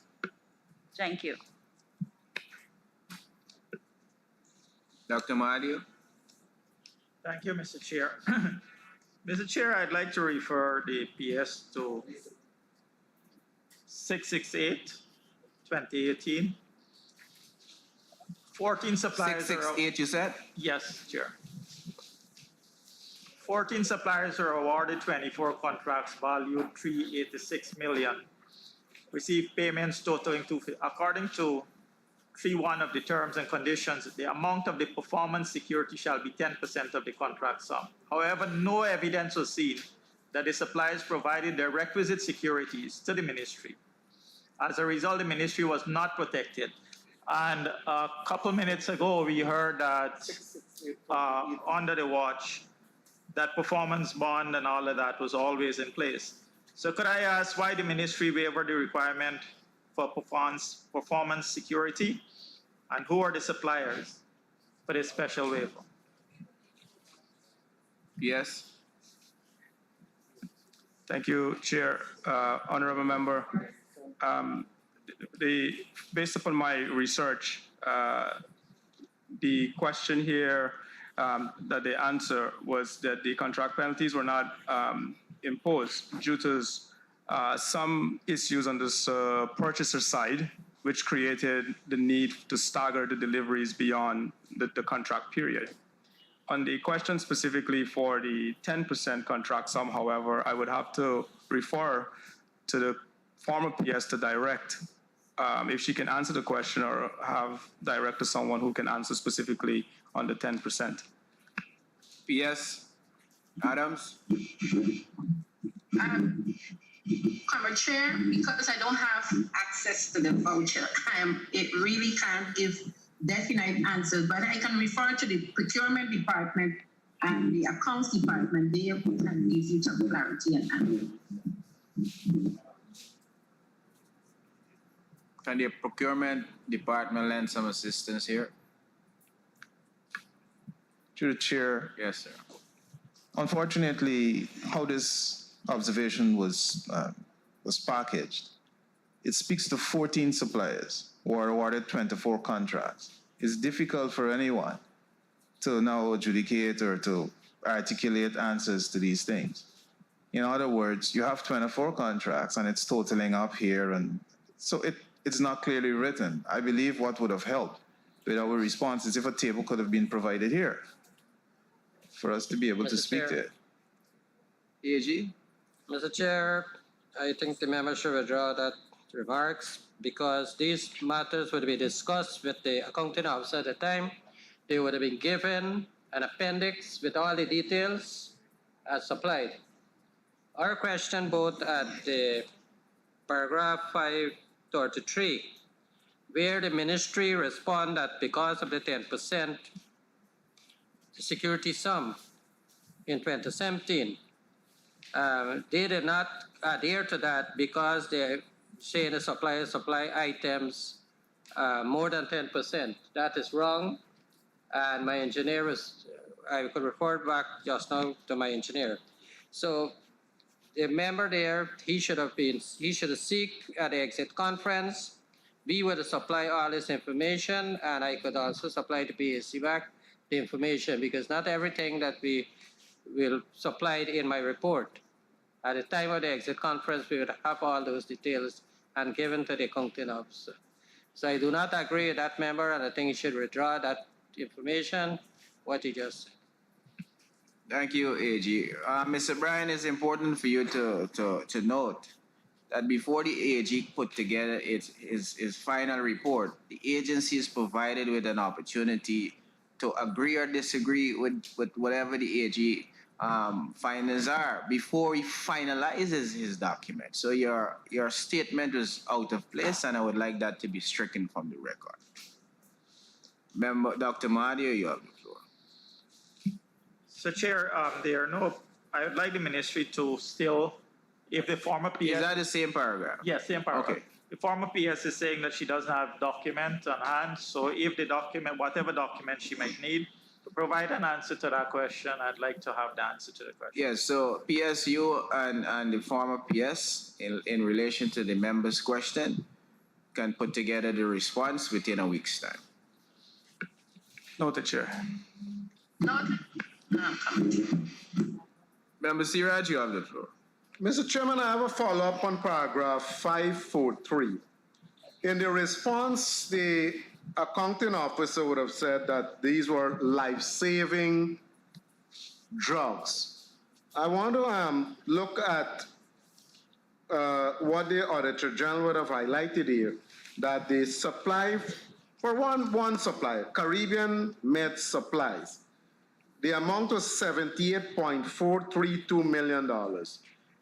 Thank you. Dr. Mahadio? Thank you, Mr. Chair. Mr. Chair, I'd like to refer the PS to 668, 2018. 14 suppliers 668, you said? Yes, Chair. 14 suppliers are awarded 24 contracts valued $386 million. Received payments totaling according to 3.1 of the terms and conditions, the amount of the performance security shall be 10% of the contract sum. However, no evidence was seen that the suppliers provided the requisite securities to the ministry. As a result, the ministry was not protected. And a couple minutes ago, we heard that under the watch, that performance bond and all of that was always in place. So could I ask why the ministry waived the requirement for performance security? And who are the suppliers for this special waiver? Yes. Thank you, Chair. Honorable Member. Based upon my research, the question here that they answer was that the contract penalties were not imposed due to some issues on this purchaser side, which created the need to stagger the deliveries beyond the contract period. On the question specifically for the 10% contract sum, however, I would have to refer to the former PS to direct if she can answer the question or have direct to someone who can answer specifically on the 10%. PS Adams. Comrade Chair, because I don't have access to the voucher, it really can't give definite answers, but I can refer to the procurement department and the accounts department. They can give you some clarity and answer. Can the procurement department lend some assistance here? Through the chair. Yes, sir. Unfortunately, how this observation was packaged, it speaks to 14 suppliers who are awarded 24 contracts. It's difficult for anyone to now adjudicate or to articulate answers to these things. In other words, you have 24 contracts and it's totaling up here, and so it's not clearly written. I believe what would have helped with our response is if a table could have been provided here for us to be able to speak to it. AG? Mr. Chair, I think the member should withdraw that remarks because these matters would be discussed with the accounting officer at the time. They would have been given an appendix with all the details as supplied. Our question both at the paragraph 533, where the ministry respond that because of the 10% security sum in 2017, they did not adhere to that because they say the suppliers supply items more than 10%. That is wrong. And my engineer was, I could report back just now to my engineer. So the member there, he should have seek at the exit conference. We would supply all this information, and I could also supply the PSC back the information because not everything that we will supply in my report. At the time of the exit conference, we would have all those details and given to the accounting officer. So I do not agree with that member, and I think he should withdraw that information, what he just said. Thank you, AG. Mr. Bryan, it's important for you to note that before the AG put together its final report, the agency is provided with an opportunity to agree or disagree with whatever the AG findings are before he finalizes his document. So your statement was out of place, and I would like that to be stricken from the record. Member Dr. Mahathir, you have the floor. So, Chair, I would like the ministry to still, if the former PS... Is that the same paragraph? Yes, same paragraph. Okay. The former PS is saying that she doesn't have document on hand, so if the document, whatever document she might need to provide an answer to that question, I'd like to have the answer to the question. Yes, so PSU and the former PS, in relation to the member's question, can put together the response within a week's time. Noted, Chair. Noted. Member Siraj, you have the floor. Mr. Chairman, I have a follow-up on paragraph 543. In the response, the accounting officer would have said that these were life-saving drugs. I want to look at what the Auditor General would have highlighted here, that the supply, for one supplier, Caribbean Med Supplies, the amount was $78.432 million.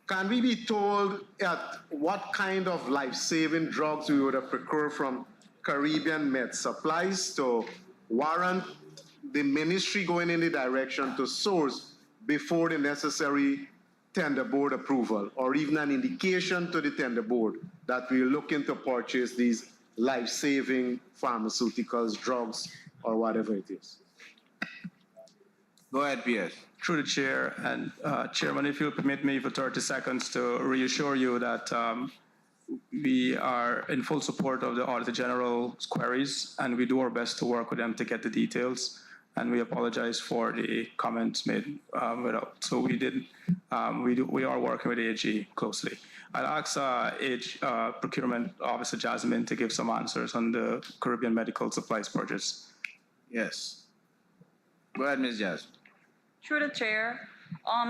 can we be told at what kind of life-saving drugs we would have procured from Caribbean Med Supplies to warrant the ministry going in the direction to source before the necessary tender board approval, or even an indication to the tender board that we're looking to purchase these life-saving pharmaceuticals, drugs, or whatever it is? Go ahead, Pierce. Through the chair, and Chairman, if you'll permit me for 30 seconds to reassure you that we are in full support of the Auditor General's queries, and we do our best to work with them to get the details. And we apologize for the comments made without. So we are working with AG closely. I'll ask Procurement Officer Jasmine to give some answers on the Caribbean Medical Supplies purchase. Yes. Go ahead, Ms. Jasmine. Through the chair,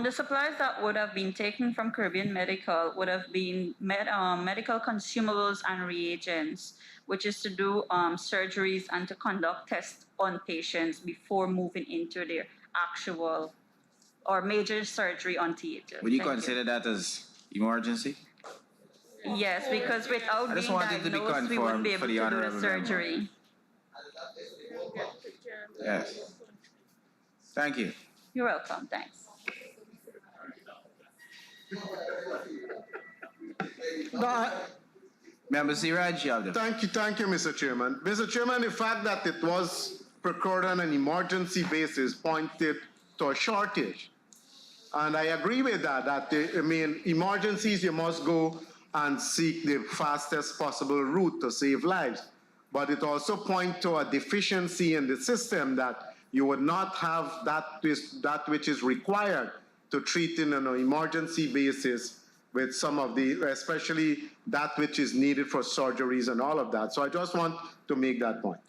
the supplies that would have been taken from Caribbean Medical would have been medical consumables and reagents, which is to do surgeries and to conduct tests on patients before moving into their actual or major surgery on theater. Would you consider that as emergency? Yes, because without I just being want it to be diagnosed, we wouldn't be able confirmed for to the do honorable the surgery. Yes. Thank you. You're welcome. Thanks. Member Siraj, you have the Thank you, Mr. Chairman. Mr. Chairman, the fact that it was procured on an emergency basis pointed to a shortage. And I agree with that, emergencies, you must go and seek the fastest possible route to save lives. But it also points to a deficiency in the system that you would not have that which is required to treat in an emergency basis with some of the, especially that which is needed for surgeries and all of that. So I just want to make that point.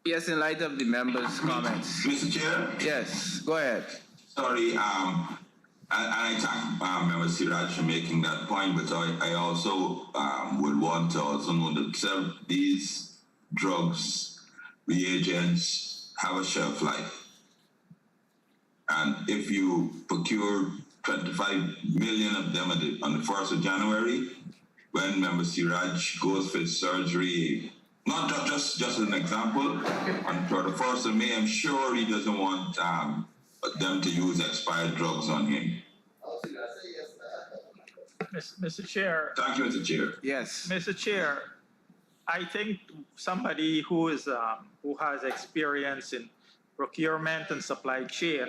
Yes, in light of the members' comments. Mr. Chair? Yes, go ahead. Sorry, I thank Member Siraj for making that point, but I also would want to also know that these drugs, reagents, have a shelf life. And if you procure 25 million of them on the 1st of January, when Member Siraj goes for surgery, not just as an example, on for the 1st of May, I'm sure he doesn't want them to use expired drugs on him. Mr. Chair. Thank you, Mr. Chair. Yes. Mr. Chair, I think somebody who has experience in procurement and supply chain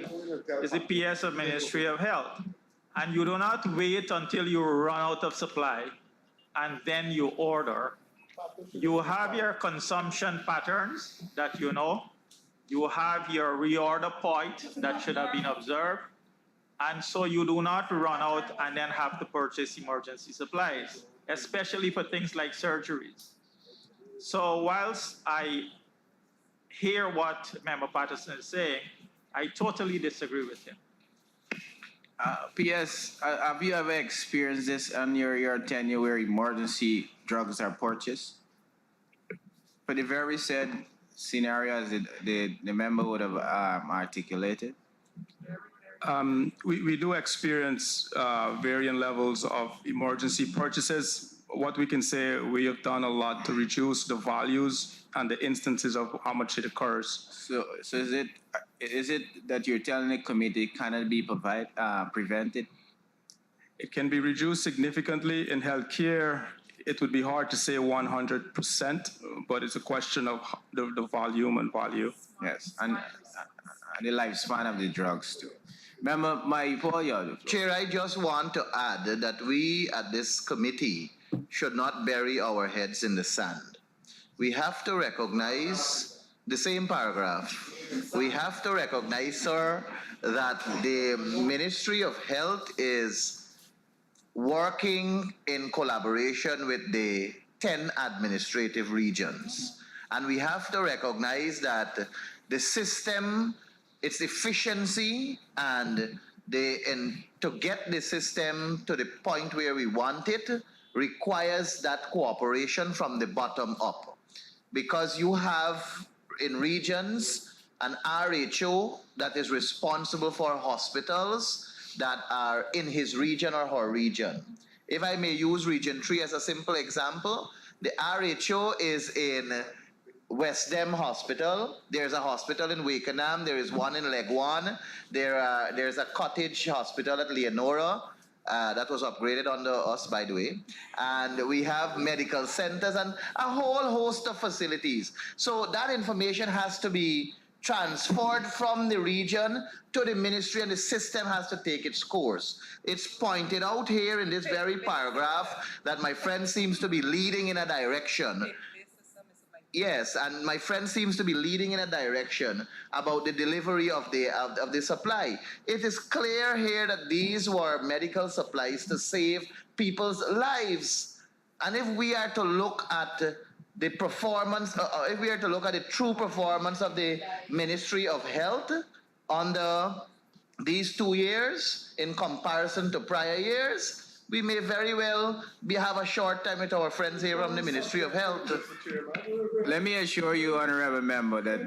is the PS of Ministry of Health. And you do not wait until you run out of supply and then you order. You have your consumption patterns that you know. You have your reorder point that should have been observed. And so you do not run out and then have to purchase emergency supplies, especially for things like surgeries. So whilst I hear what Member Patterson is saying, I totally disagree with him. P.S., have you ever experienced this on your tenure where emergency drugs are purchased? For the very said scenarios that the member would have articulated? We do experience varying levels of emergency purchases. What we can say, we have done a lot to reduce the values and the instances of how much it occurs. So is it that you're telling the committee cannot be prevented? It can be reduced significantly. In healthcare, it would be hard to say 100%, but it's a question of the volume and value. Yes, and the lifespan of the drugs too. Member, Chair, I just want to add that we at this committee should not bury our heads in the sand. We have to recognize the same paragraph. We have to recognize, sir, that the Ministry of Health is working in collaboration with the 10 administrative regions. And we have to recognize that the system, its efficiency, and to get the system to the point where we want it requires that cooperation from the bottom up. Because you have in regions an RHO that is responsible for hospitals, that are in his region or her region. If I may use Region 3 as a simple example, the RHO is in West Dem Hospital. There's a hospital in Wakenham. There is one in Legwan. There's a cottage hospital at Leonora. That was upgraded under us, by the way. And we have medical centers and a whole host of facilities. So that information has to be transferred from the region to the ministry, and the system has to take its course. It's pointed out here in this very paragraph that my friend seems to be leading in a direction. Yes, and my friend seems to be leading in a direction about the delivery of the supply. It is clear here that these were medical supplies to save people's lives. And if we are to look at the performance, if we are to look at the true performance of the Ministry of Health under these 2 years in comparison to prior years, we may very well have a short time with our friends here from the Ministry of Health. Let me assure you, Honorable Member, that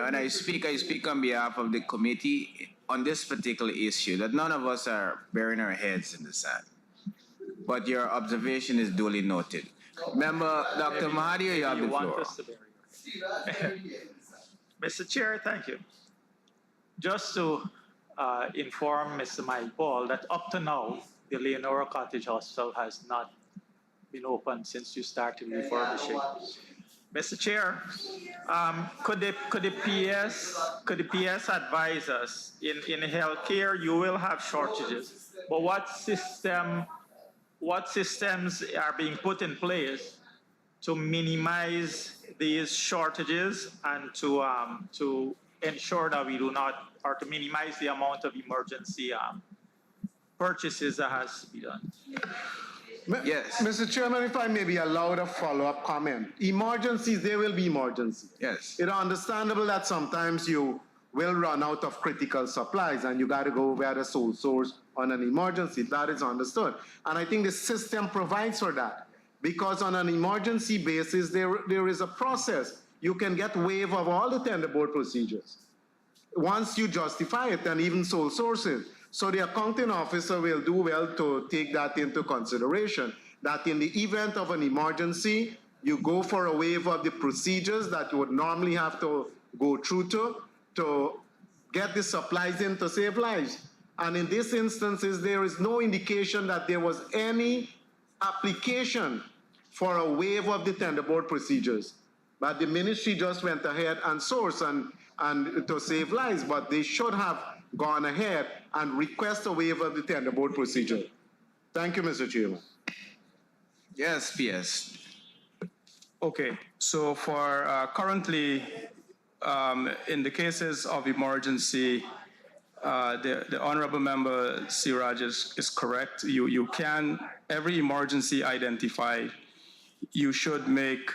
when I speak on behalf of the committee on this particular issue, that none of us are burying our heads in the sand. But your observation is duly noted. Member Dr. Mahadi, you have the floor. Mr. Chair, thank you. Just to inform Mr. Mike Ball that up to now, the Leonora Cottage Hospital has not been open since you started refurbishing. Mr. Chair, could the PS advise us in healthcare you will have shortages, but what systems are being put in place to minimize these shortages and to ensure that we do not, or to minimize the amount of emergency purchases that has to be done? Yes. Mr. Chairman, if I may be allowed a follow-up comment. Emergencies, there will be emergencies. Yes. It's understandable that sometimes you will run out of critical supplies and you got to go where the sole source on an emergency. That is understood. And I think the system provides for that. Because on an emergency basis, there is a process. You can get waive of all the tender board procedures once you justify it, and even sole sources. So the accounting officer will do well to take that into consideration, that in the event of an emergency, you go for a waiver of the procedures that you would normally have to go through to get the supplies in to save lives. And in these instances, there is no indication that there was any application for a waiver of the tender board procedures. But the ministry just went ahead and sourced and to save lives, but they should have gone ahead and request a waiver of the tender board procedure. Thank you, Mr. Chairman. Yes, PS. Okay, so for currently, in the cases of emergency, the Honorable Member Siraj is correct. You can, every emergency identified, you should make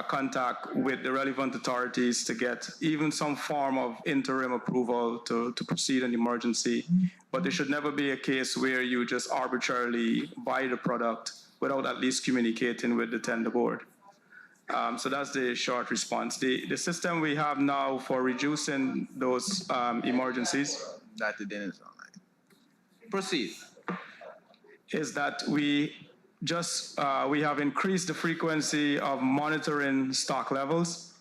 contact with the relevant authorities to get even some form of interim approval to proceed an emergency. But there should never be a case where you just arbitrarily buy the product without at least communicating with the tender board. So that's the short response. The system we have now for reducing those emergencies, that the dinner is online. Proceed. Is that we have increased the frequency of monitoring stock levels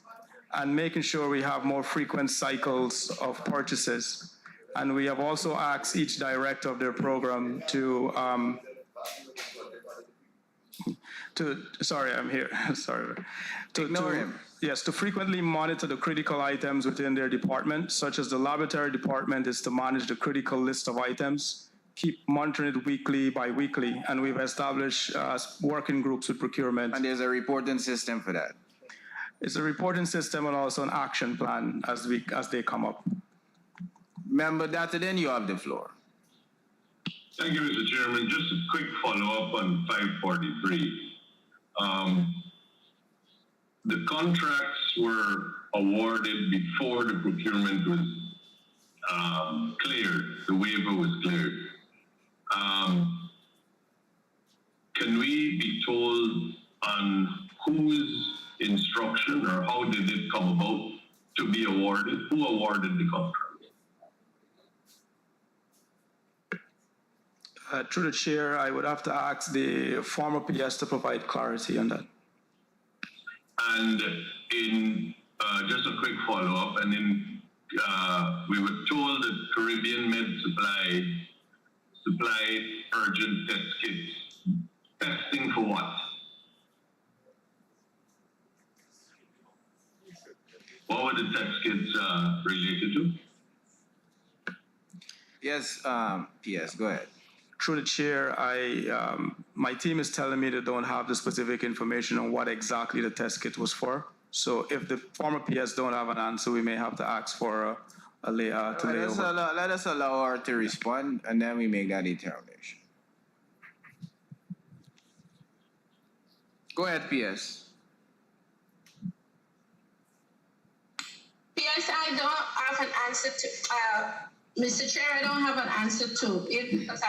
and making sure we have more frequent cycles of purchases. And we have also asked each director of their program sorry, I'm here. Sorry. Ignore him. Yes, to frequently monitor the critical items within their department, such as the laboratory department is to manage the critical list of items, keep monitoring it weekly, bi-weekly, and we've established working groups with procurement. And there's a reporting system for that? It's a reporting system and also an action plan as they come up. Member Dataden, you have the floor. Thank you, Mr. Chairman. Just a quick follow-up on 543. The contracts were awarded before the procurement was cleared, the waiver was cleared. Can we be told on whose instruction or how did it come about to be awarded? Who awarded the contract? Through the chair, I would have to ask the former PS to provide clarity on that. And in just a quick follow-up, and in we were told that Caribbean Med supplied urgent test kits. Testing for what? What were the test kits related to? Yes, PS, go ahead. Through the chair, my team is telling me they don't have the specific information on what exactly the test kit was for. So if the former PS don't have an answer, we may have to ask for a layover. Let us allow her to respond, and then we make that determination. Go ahead, PS. Yes, I don't have an answer to, Mr. Chair, I don't have an answer to it because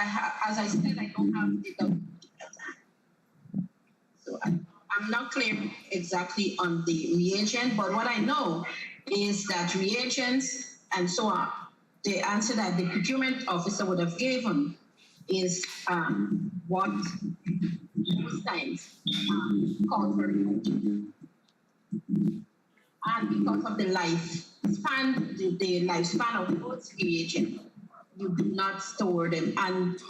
as I said, I don't have the document. So I'm not clear exactly on the reagent, but what I know is that reagents and so on, the answer that the procurement officer would have given is what most times called for reagent. And because of the lifespan, the lifespan of those reagents, you do not store them. And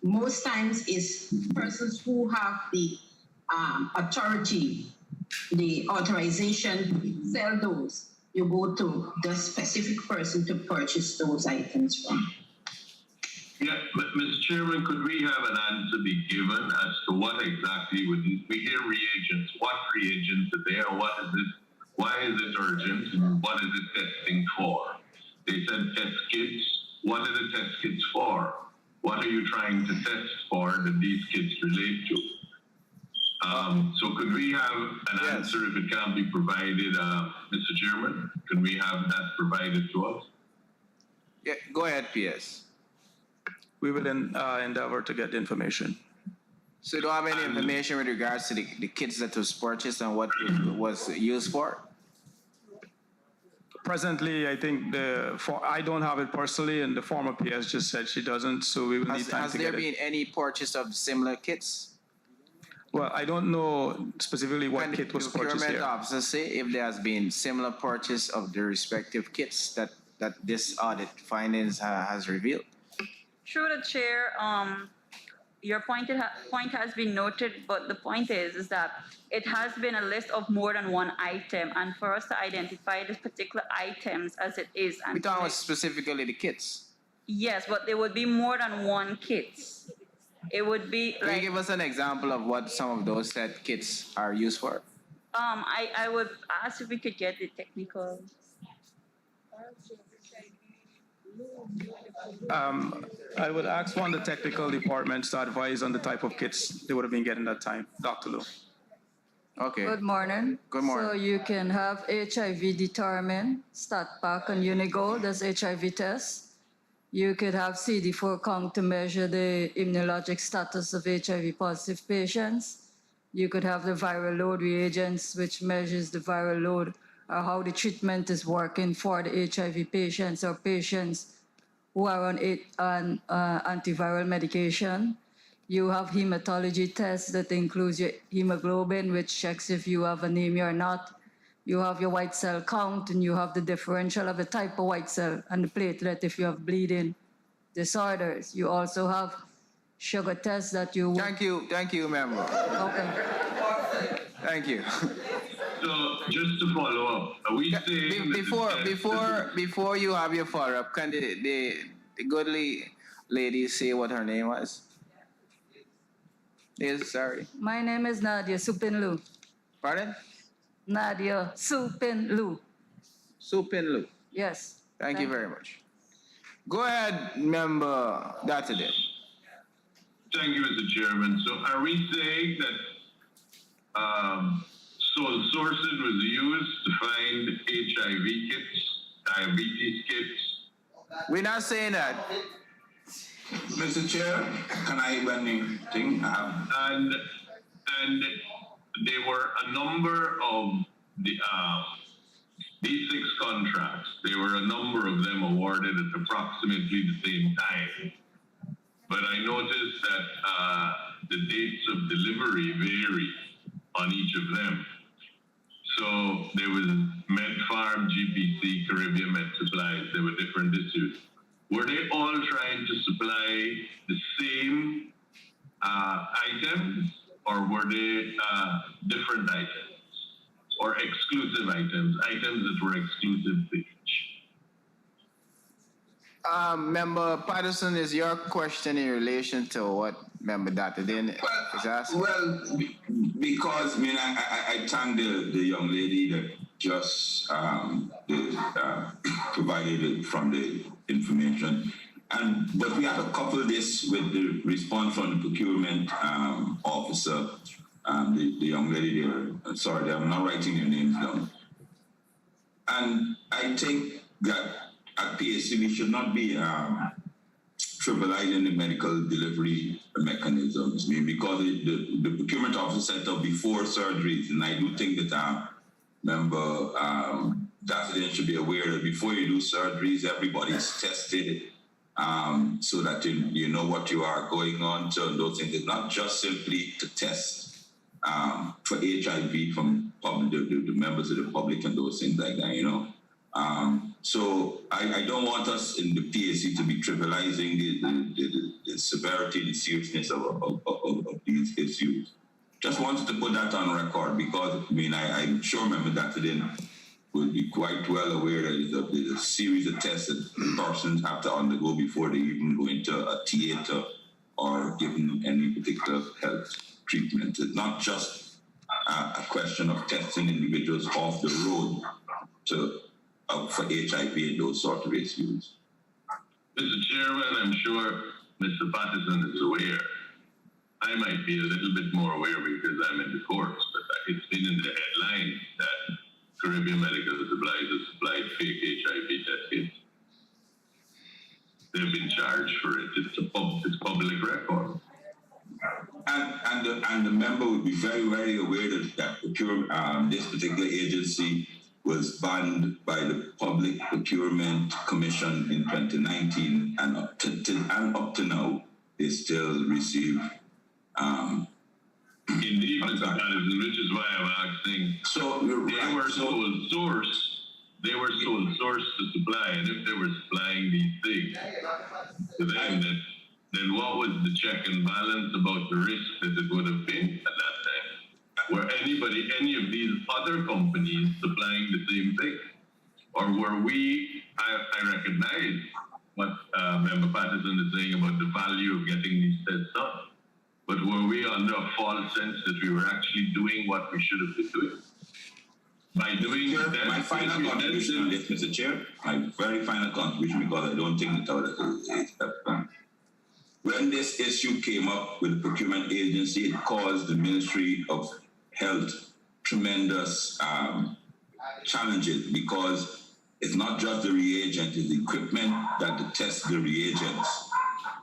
most times it's persons who have the authority, the authorization to sell those. You go to the specific person to purchase those items from. Yeah, but Mr. Chairman, could we have an answer be given as to what exactly would we hear reagents? What reagents are there? What is it? Why is it urgent? And what is it testing for? They said test kits. What are the test kits for? What are you trying to test for that these kits relate to? So could we have an answer if it can't be provided, Mr. Chairman? Could we have that provided to us? Yeah, go ahead, PS. We will endeavor to get the information. So you don't have any information with regards to the kits that was purchased and what it was used for? Presently, I think I don't have it personally, and the former PS just said she doesn't, so we will need time to get it. Has there been any purchase of similar kits? Well, I don't know specifically what kit was purchased Procurement here. officer say if there has been similar purchase of the respective kits that this audit findings has revealed? Through the chair, your point has been noted, but the point is that it has been a list of more than one item, and for us to identify the particular items as it is. We're talking about specifically the kits. Yes, but there would be more than one kit. It would be Can like. you give us an example of what some of those said kits are used for? I would ask if we could get the technical. I would ask one of the technical departments to advise on the type of kits they would have been getting that time. Dr. Lou. Okay. Good morning. Good morning. So you can have HIV determined, StatPack and Unigo, that's HIV test. You could have CD4 count to measure the immunologic status of HIV positive patients. You could have the viral load reagents, which measures the viral load or how the treatment is working for the HIV patients or patients who are on antiviral medication. You have hematology tests that includes your hemoglobin, which checks if you have anemia or not. You have your white cell count, and you have the differential of the type of white cell and the platelet if you have bleeding disorders. You also have sugar tests that you... Thank you, member. Okay. Thank you. So just to follow up, are we saying before you have your follow up, can the goodly lady say what her name was? Yes, sorry. My name is Nadia Supinlu. Pardon? Nadia Supinlu. Supinlu. Yes. Thank you very much. Go ahead, member Dattadin. Thank you, Mr. Chairman. So are we saying that sole sourcing was used to find HIV kits, diabetes kits? We're not saying that. Mr. Chair, can I add anything? And there were a number of these 6 contracts. There were a number of them awarded at approximately the same time. but I noticed that the dates of delivery vary on each of them. So there was Med Farm, GPC, Caribbean Med Supplies. There were different issues. Were they all trying to supply the same items, or were they different items, or exclusive items that were exclusive to each? Member Patterson, is your question in relation to what Member Dr. Din is asking? Well, because I mean, I thank the young lady that just provided it from the information, but we have to couple this with the response from the procurement officer, the young lady there. I'm sorry, I'm not writing their names down, and I think that at PSC we should not be trivializing the medical delivery mechanisms. I mean, because the procurement officer set up before surgeries, and I do think that member Dasident should be aware that before you do surgeries, everybody's tested so that you know what you are going on to, and those things. It's not just simply to test for HIV from the members of the public and those things like that, you know. So I don't want us in the PAC to be trivializing the severity and seriousness of these issues. Just wanted to put that on record because, I mean, I'm sure Member Dr. Din would be quite well aware that there's a series of tests that persons have to undergo before they even go into a theater or given any particular health treatment. It's not just a question of testing individuals off the road for HIV and those sort of issues. Mr. Chairman, I'm sure Mr. Patterson is aware. I might be a little bit more aware because I'm in the courts, but it's been in the headlines that Caribbean Medical Supplies has supplied fake HIV test kits. They've been charged for it. It's public record. And the member would be very, very aware that this particular agency was banned by the Public Procurement Commission in 2019, and up to now, they still receive. Indeed, Mr. Patterson, which is why I'm asking. So they were sole source. They were sole source to supply, and if they were supplying these things to them, then what was the check and balance about the risk that it would have been at that time? Were any of these other companies supplying the same thing? Or were we, I recognize what Member Patterson is saying about the value of getting these tests done, but were we under a false sense that we were actually doing what we should have been doing? By doing that, my final contribution on this, Mr. Chair, my very final contribution, because I don't think that when this issue came up with the procurement agency, it caused the Ministry of Health tremendous challenges, because it's not just the reagent, it's the equipment that tests the reagents.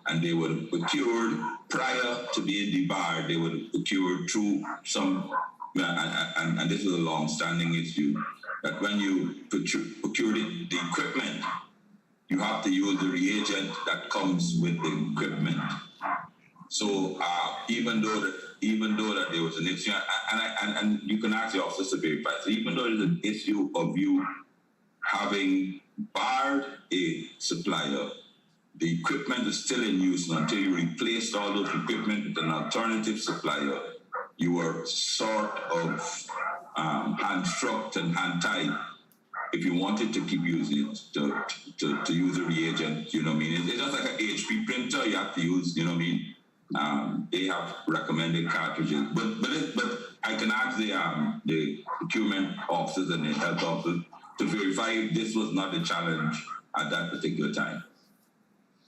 And they were procured prior to being debarred, they were procured through some, and this is a long-standing issue, that when you procure the equipment, you have to use the reagent that comes with the equipment. So even though that there was an issue, and you can ask the officers to verify, so even though there's an issue of you having barred a supplier, the equipment is still in use, and until you replaced all those equipment with an alternative supplier, you were sort of hand-struck and hand-tied if you wanted to keep using it to use a reagent, you know what I mean? It's just like an HP printer, you have to use, you know what I mean? They have recommended cartridges, but I can ask the procurement officers and the health officers to verify if this was not a challenge at that particular time.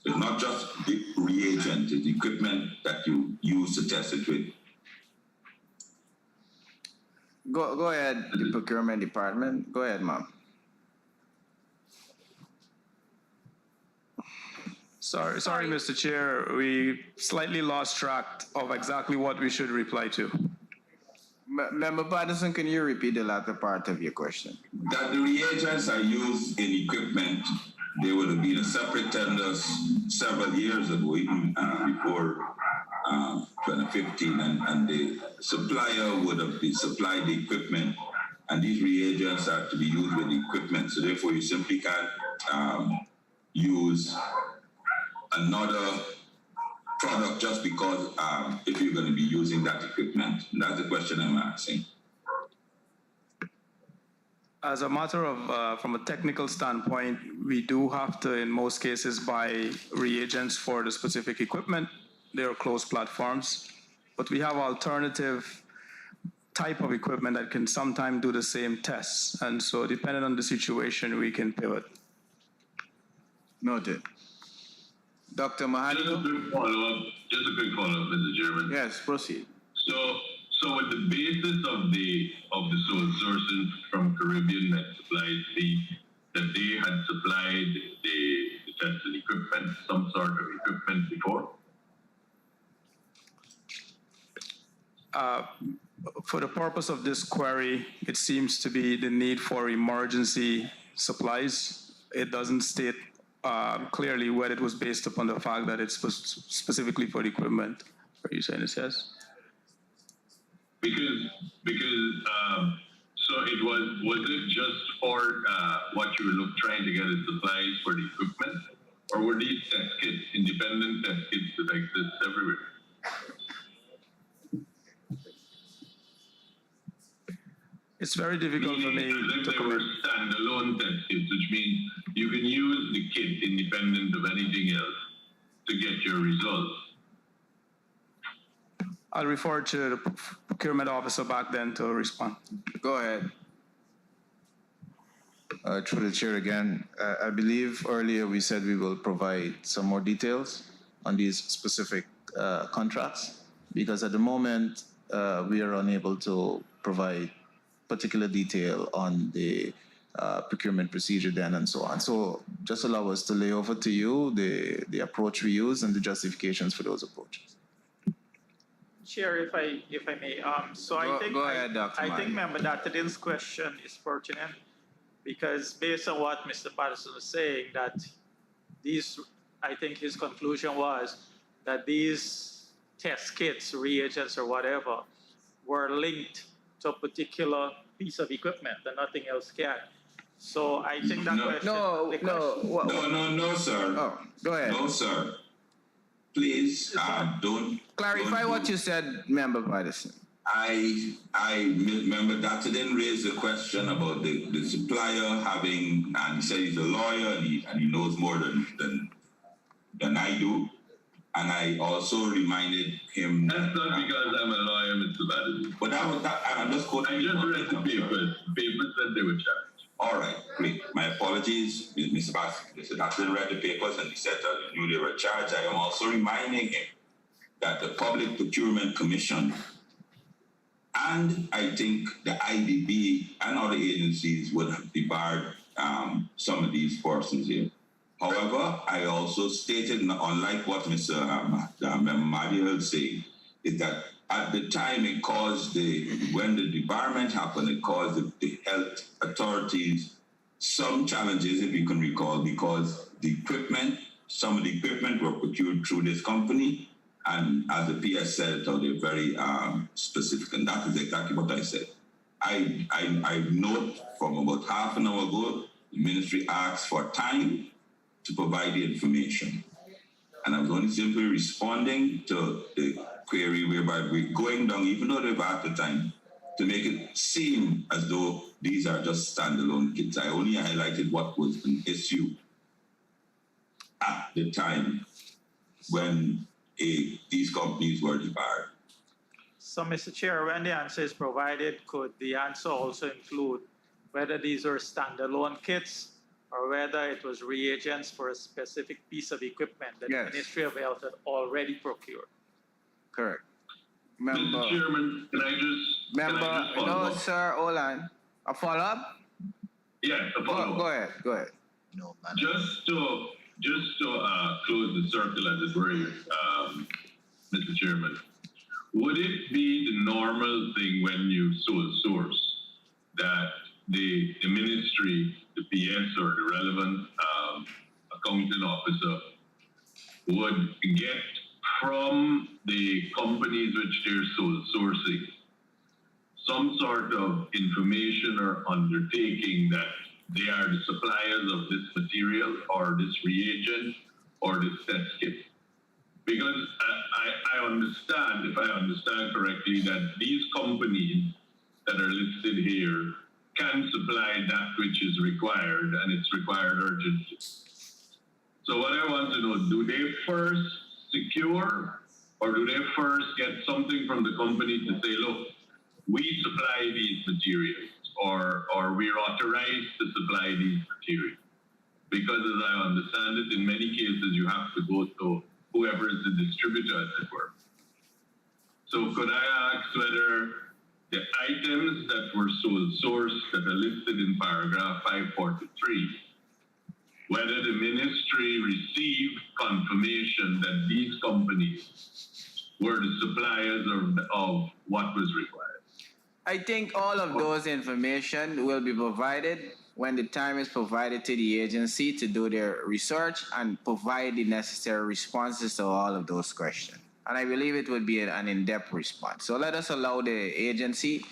It's not just the reagent, it's the equipment that you use to test it with. Go ahead, the procurement department. Go ahead, ma'am. Sorry, Mr. Chair. We slightly lost track of exactly what we should reply to. Member Patterson, can you repeat the latter part of your question? That the reagents are used in equipment there would have been a separate tender several years ago, even before 2015, and the supplier would have supplied the equipment, and these reagents are to be used with the equipment. So therefore, you simply can't use another product just because if you're going to be using that equipment. That's the question I'm asking. As a matter of, from a technical standpoint, we do have to, in most cases, buy reagents for the specific equipment. They are closed platforms, but we have alternative type of equipment that can sometimes do the same tests. And so depending on the situation, we can pivot. Noted. Dr. Mahadi? Just a quick follow-up, Mr. Chairman. Yes, proceed. So with the basis of the sole sources from Caribbean that supplied that they had supplied the testing equipment, some sort of equipment before? For the purpose of this query, it seems to be the need for emergency supplies. It doesn't state clearly whether it was based upon the fact that it's specifically for the equipment. Are you saying this, yes? Because so it was it just for what you were trying to get as supplies for the equipment, or were these test kits, independent test kits that exist everywhere? It's very difficult for me to they were standalone test kits, which means you can use the kit independent of anything else to get your results. I'll refer to the procurement officer back then to respond. Go ahead. Through the chair again, I believe earlier we said we will provide some more details on these specific contracts, because at the moment we are unable to provide particular detail on the procurement procedure then and so on. So just allow us to lay over to you the approach we use and the justifications for those approaches. Chair, if I may, so I think go ahead, Dr. I Mali. think Member Datadin's question is pertinent, because based on what Mr. Patterson was saying, that these, I think his conclusion was that these test kits, reagents, or whatever, were linked to a particular piece of equipment and nothing else can. So I think that question. No, sir. Oh, go ahead. No, sir. Please don't clarify what you said, Member Patterson. I remember Datadin raised a question about the supplier having, and he said he's a lawyer and he knows more than I do. And I also reminded him. That's not because I'm a lawyer, Mr. Patterson. But I'm just quoting. I just read the papers. The papers said they were charged. All right, great. My apologies, Mr. Datadin read the papers and he said that he knew they were charged. I am also reminding him that the Public Procurement Commission and I think the IDB and other agencies would have debarred some of these persons here. However, I also stated, unlike what Mr. Mahdi was saying, is that at the time it caused when the debarment happened, it caused the health authorities some challenges, if you can recall, because some of the equipment were procured through this company, and as the PS said, they're very specific, and that is exactly what I said. I note from about half an hour ago, the ministry asked for time to provide the information. And I was only simply responding to the query whereby we're going down, even though they've had the time, to make it seem as though these are just standalone kits. I only highlighted what was an issue at the time when these companies were debarred. So, Mr. Chair, when the answer is provided, could the answer also include whether these are standalone kits or whether it was reagents for a specific piece of equipment that the Ministry of Health had already procured? Correct. Mr. Chairman, can I just follow up? Sir, hold on. A follow-up? Yes, a follow-up. Go ahead. No, just to close the circle, as it were, Mr. Chairman, would it be the normal thing when you sole source that the ministry, the PS, or the relevant accounting officer would get from the companies which they're sole sourcing some sort of information or undertaking that they are the suppliers of this material or this reagent or this test kit. Because I understand, if I understand correctly, that these companies that are listed here can supply that which is required, and it's required urgently. So what I want to know, do they first secure, or do they first get something from the company to say, look, we supply these materials, or we're authorized to supply these materials? Because as I understand it, in many cases, you have to go to whoever is the distributor, as it were. So could I ask whether the items that were sole sourced that are listed in paragraph 543, whether the ministry received confirmation that these companies were the suppliers of what was required? I think all of those information will be provided when the time is provided to the agency to do their research and provide the necessary responses to all of those questions. And I believe it would be an in-depth response. So let us allow the agency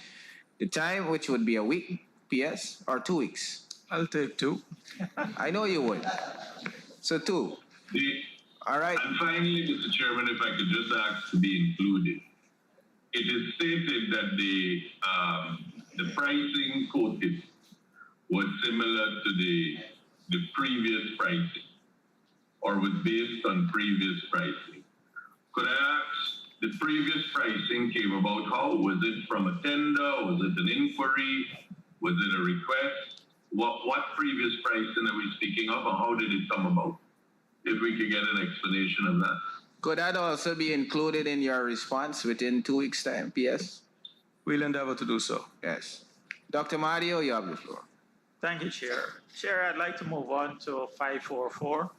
the time, which would be a week, PS, or 2 weeks. I'll take 2. I know you would. So 2. All right. And finally, Mr. Chairman, if I could just ask to be included. It is stated that the pricing quoted was similar to the previous pricing, or was based on previous pricing. Could I ask, the previous pricing came about how? Was it from a tender? Was it an inquiry? Was it a request? What previous pricing are we speaking of, and how did it come about? If we could get an explanation of that. Could that also be included in your response within 2 weeks' time, PS? We'll endeavor to do so. Yes. Dr. Mario, you have the floor. Thank you, Chair. Chair, I'd like to move on to 544,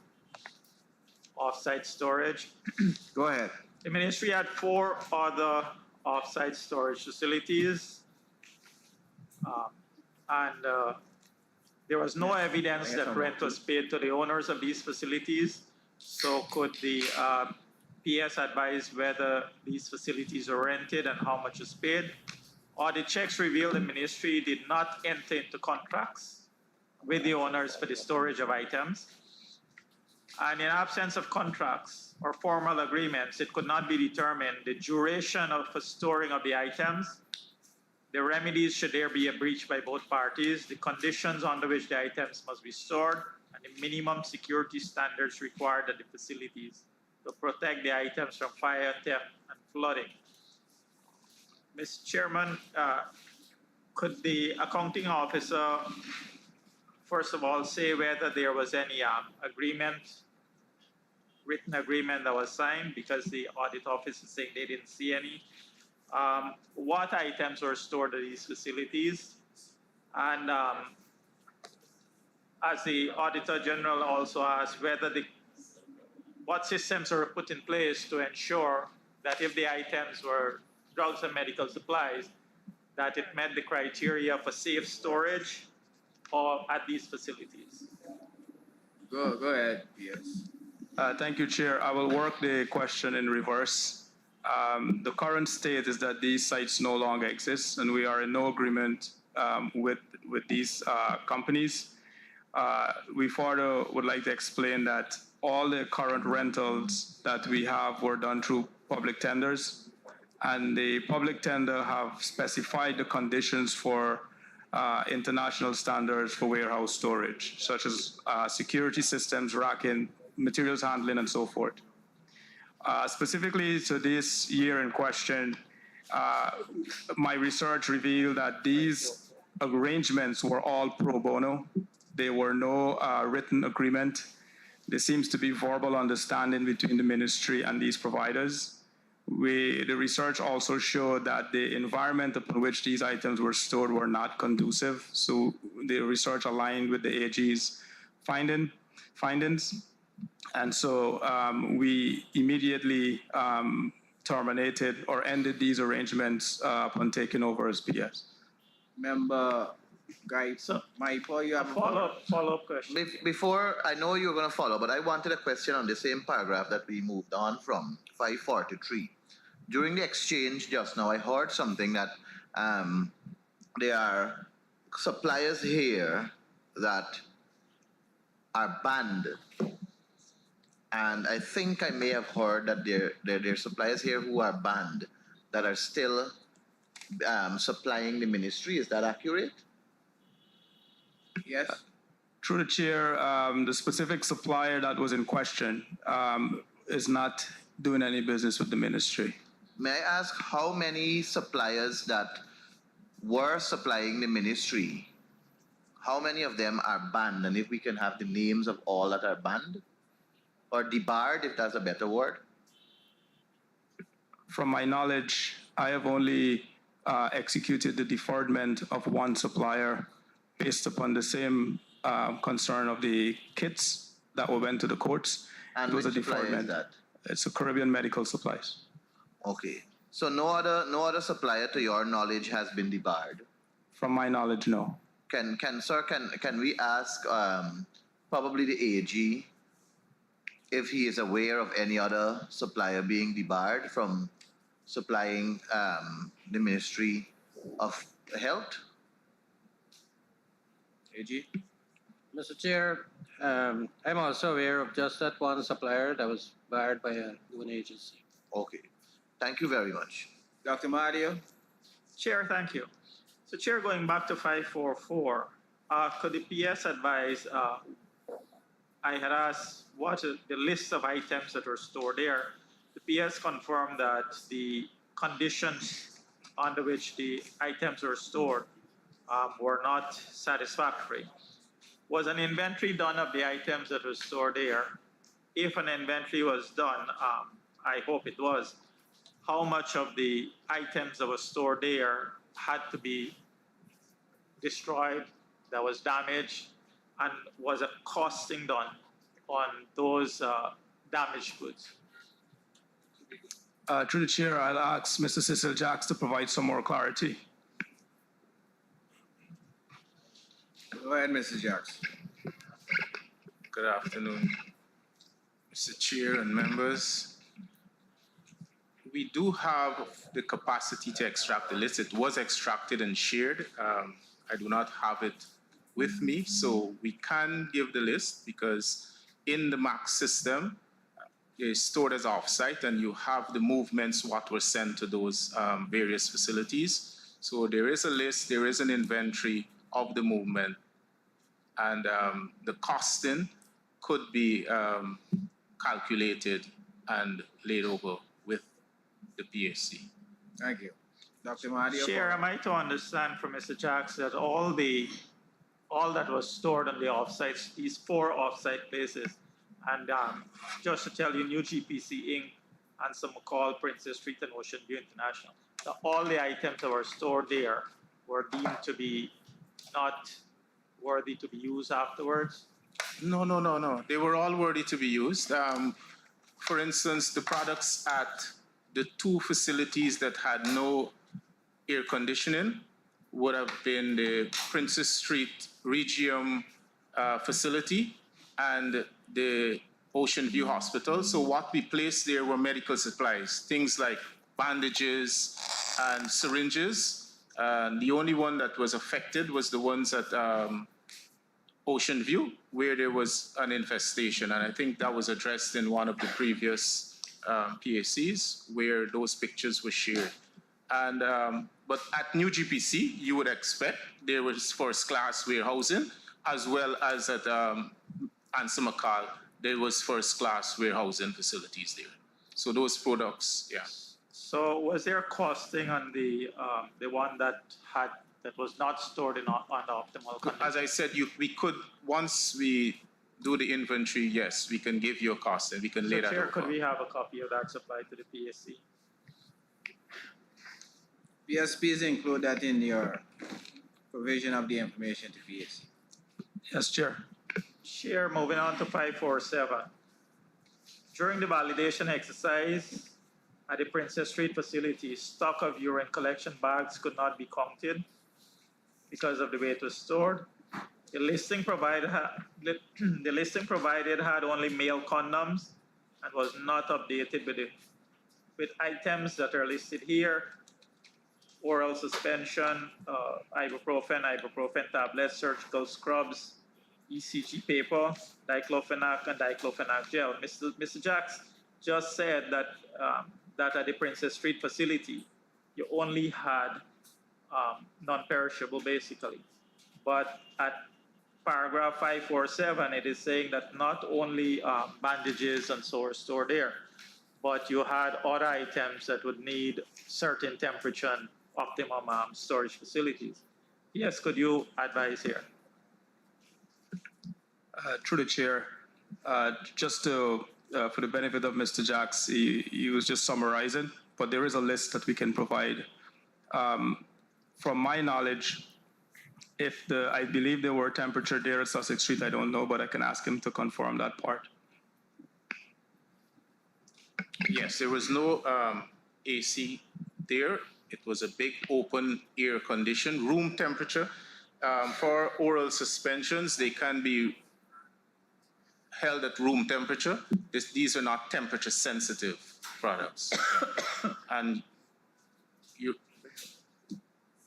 off-site storage. Go ahead. The ministry had 4 other off-site storage facilities, and there was no evidence that rent was paid to the owners of these facilities. So could the PS advise whether these facilities are rented and how much is paid? Or the checks reveal the ministry did not enter into contracts with the owners for the storage of items. And in absence of contracts or formal agreements, it could not be determined the duration of the storing of the items, the remedies should there be a breach by both parties, the conditions under which the items must be stored, and the minimum security standards required at the facilities to protect the items from fire, theft, and flooding. Mr. Chairman, could the accounting officer, first of all, say whether there was any written agreement that was signed, because the audit office is saying they didn't see any? What items were stored at these facilities? And as the Auditor General also asked, what systems are put in place to ensure that if the items were drugs and medical supplies, that it met the criteria for safe storage or at these facilities? Go ahead, yes. Thank you, Chair. I will work the question in reverse. The current state is that these sites no longer exist, and we are in no agreement with these companies. We further would like to explain that all the current rentals that we have were done through public tenders, and the public tender have specified the conditions for international standards for warehouse storage, such as security systems, racking, materials handling, and so forth. Specifically to this year in question, my research revealed that these arrangements were all pro bono. There were no written agreement. There seems to be verbal understanding between the ministry and these providers. The research also showed that the environment upon which these items were stored were not conducive. So the research aligned with the AG's findings. And so we immediately terminated or ended these arrangements upon taking over as PS. Member Guy, So, Maipo, you have a follow-up question. Before, I know you're going to follow, but I wanted a question on the same paragraph that we moved on from, 543. During the exchange just now, I heard something that there are suppliers here that are banned. And I think I may have heard that there are suppliers here who are banned that are still supplying the ministry. Is that accurate? Yes. Through the chair, the specific supplier that was in question is not doing any business with the ministry. May I ask how many suppliers that were supplying the ministry, how many of them are banned? And if we can have the names of all that are banned? Or debarred, if that's a better word? From my knowledge, I have only executed the deferment of one supplier based upon the same concern of the kits that went to the courts. And it was a which supplier is deferment. that? It's a Caribbean Medical Supplies. Okay. So no other supplier to your knowledge has been debarred? From my knowledge, no. Can we ask probably the AG if he is aware of any other supplier being debarred from supplying the Ministry of Health? AG? Mr. Chair, I'm also aware of just that one supplier that was barred by a UN agency. Okay. Thank you very much. Dr. Mario? Chair, thank you. So, Chair, going back to 544, could the PS advise, I had asked what are the list of items that were stored there. The PS confirmed that the conditions under which the items were stored were not satisfactory. Was an inventory done of the items that were stored there? If an inventory was done, I hope it was, how much of the items that were stored there had to be destroyed, that was damaged, and was a costing done on those damaged goods? Through the chair, I'll ask Mr. Cecil Jacks to provide some more clarity. Go ahead, Mrs. Jacks. Good afternoon, Mr. Chair and members. We do have the capacity to extract the list. It was extracted and shared. I do not have it with me, so we can give the list because in the MAX system, it's stored as offsite and you have the movements, what were sent to those various facilities. So there is a list, there is an inventory of the movement, and the costing could be calculated and laid over with the PSC. Thank you. Dr. Mahathir. Chair, am I to understand from Mr. Jacks that all that was stored on the offsites, these 4 offsite places, and just to tell you, New GPC Inc. and some McCall, Princess Street, and Ocean View International, that all the items that were stored there were deemed to be not worthy to be used afterwards? No. They were all worthy to be used. For instance, the products at the 2 facilities that had no air conditioning would have been the Princess Street Regium facility and the Ocean View Hospital. So what we placed there were medical supplies, things like bandages and syringes. The only one that was affected was the ones at Ocean View, where there was an infestation. And I think that was addressed in one of the previous PACs where those pictures were shared. And but at New GPC, you would expect there was first class warehousing, as well as at Ansa McCall, there was first class warehousing facilities there. So those products, yeah. So was there costing on the one that was not stored in optimal condition? As I said, we could, once we do the inventory, yes, we can give you a cost and we can lay that Chair, over. could we have a copy of that supplied to the PSC? PSPs include that in your provision of the information to PSC. Yes, Chair. Chair, moving on to 547. During the validation exercise at the Princess Street facility, stock of urine collection bags could not be counted. because of the way it was stored. The listing provided the listing provided had only male condoms and was not updated with items that are listed here: oral suspension, ibuprofen tablets, surgical scrubs, ECG paper, diclofenac, and diclofenac gel. Mr. Jacks just said that that at the Princess Street facility, you only had non-perishable, basically. But at paragraph 547, it is saying that not only bandages and so are stored there, but you had other items that would need certain temperature and optimum storage facilities. Yes, could you advise here? Through the chair, just for the benefit of Mr. Jacks, he was just summarizing, but there is a list that we can provide. From my knowledge, I believe there were temperature there at Sussex Street, I don't know, but I can ask him to confirm that part. Yes, there was no AC there. It was a big open air condition, room temperature. For oral suspensions, they can be held at room temperature. These are not temperature sensitive products. And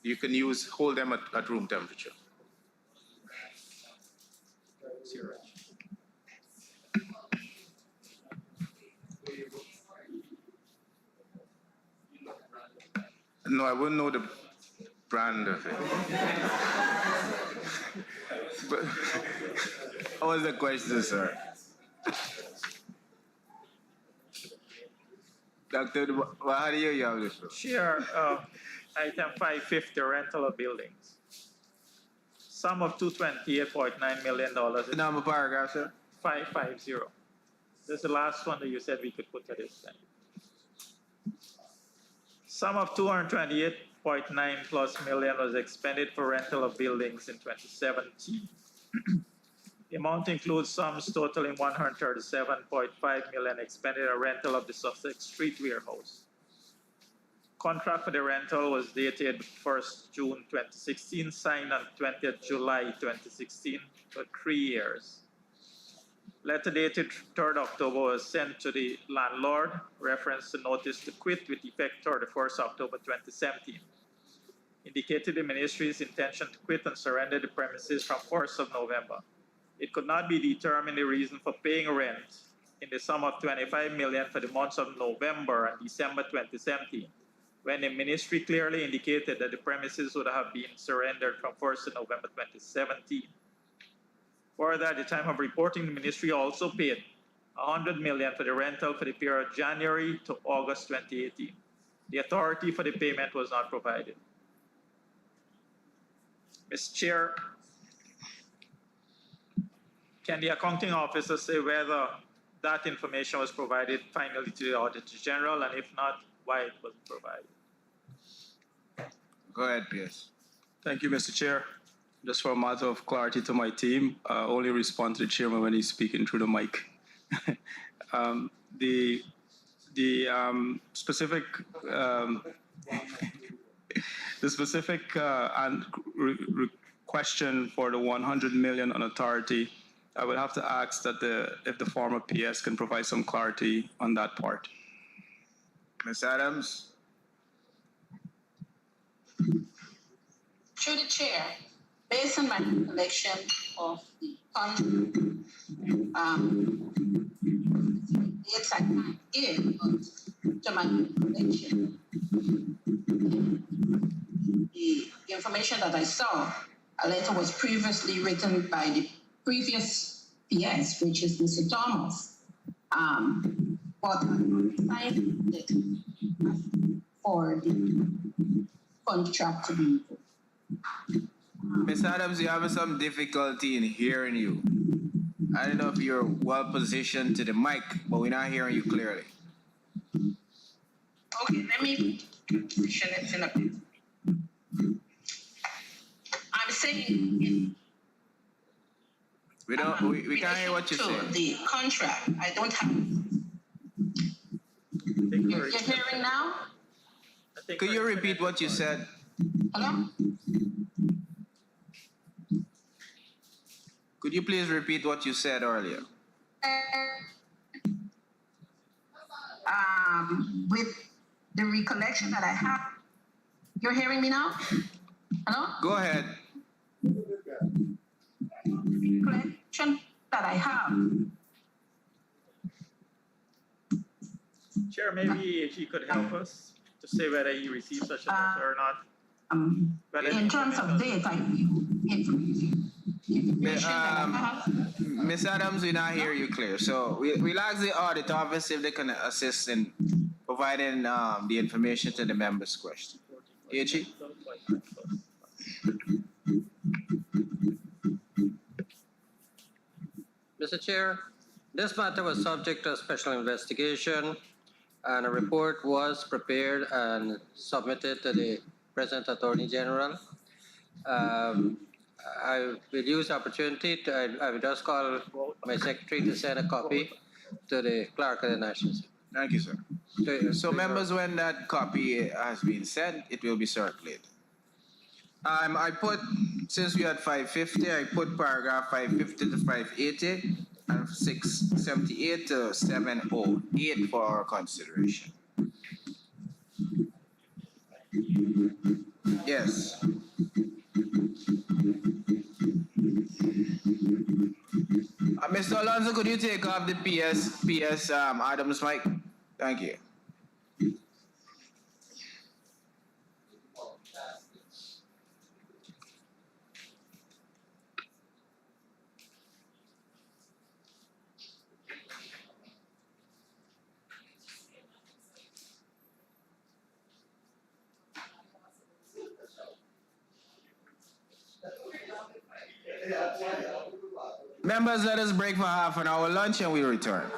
you can hold them at room temperature. No, I wouldn't know the brand of it. But what was the question, sir? Doctor, how do you have this? Sure. Item 550, rental of buildings. Sum of $228.9 million. The number paragraph, sir? 550. This is the last one that you said we could put at this time. Sum of 228.9 plus million was expended for rental of buildings in 2017. The amount includes sums totaling 137.5 million expended on rental of the Sussex Street warehouse. Contract for the rental was dated 1st June 2016, signed on 20th July 2016 for 3 years. Letter dated 3rd October was sent to the landlord, reference to notice to quit with effect 31st October 2017. Indicated the ministry's intention to quit and surrender the premises from 1st of November. It could not be determined the reason for paying rent in the sum of 25 million for the months of November and December 2017, when the ministry clearly indicated that the premises would have been surrendered from 1st of November 2017. Further, at the time of reporting, the ministry also paid 100 million for the rental for the period January to August 2018. The authority for the payment was not provided. Mr. Chair, can the accounting officer say whether that information was provided finally to the Auditor General, and if not, why it wasn't provided? Go ahead, Pierce. Thank you, Mr. Chair. Just for a matter of clarity to my team, only respond to the chairman when he's speaking through the mic. The specific question for the 100 million on authority, I would have to ask that if the former PS can provide some clarity on that part. Ms. Adams? Through the chair, based on my recollection of the contract, dates I can't give, but to my recollection, the information that I saw, a letter was previously written by the previous PS, which is Mr. Thomas, but I signed it for the contract to be. Ms. Adams, you're having some difficulty in hearing you. I don't know if you're well positioned to the mic, but we're not hearing you clearly. Okay, let me position it in a bit. I'm saying we can't hear what you're saying. The contract, I don't have. You're hearing now? Could you repeat what you said? Hello? Could you please repeat what you said earlier? With the recollection that I have, you're hearing me now? Hello? Go ahead. Recollection that I have. Chair, maybe if he could help us to say whether he received such a letter or not. In terms of date, information that I have. Ms. Adams, we not hear you clear. So we'll ask the audit office if they can assist in providing the information to the members' question. AG? Mr. Chair, this matter was subject to a special investigation, and a report was prepared and submitted to the President Attorney General. I will use the opportunity to, I will just call my secretary to send a copy to the clerk of the National Assembly. Thank you, sir. So members, when that copy has been sent, it will be circulated. I put, since we had 550, I put paragraph 550 to 580 and 678 to 708 for our consideration. Yes. Mr. Alonso, could you take off the PS Adams mic? Thank you. Members, let us break for half an hour lunch and we return.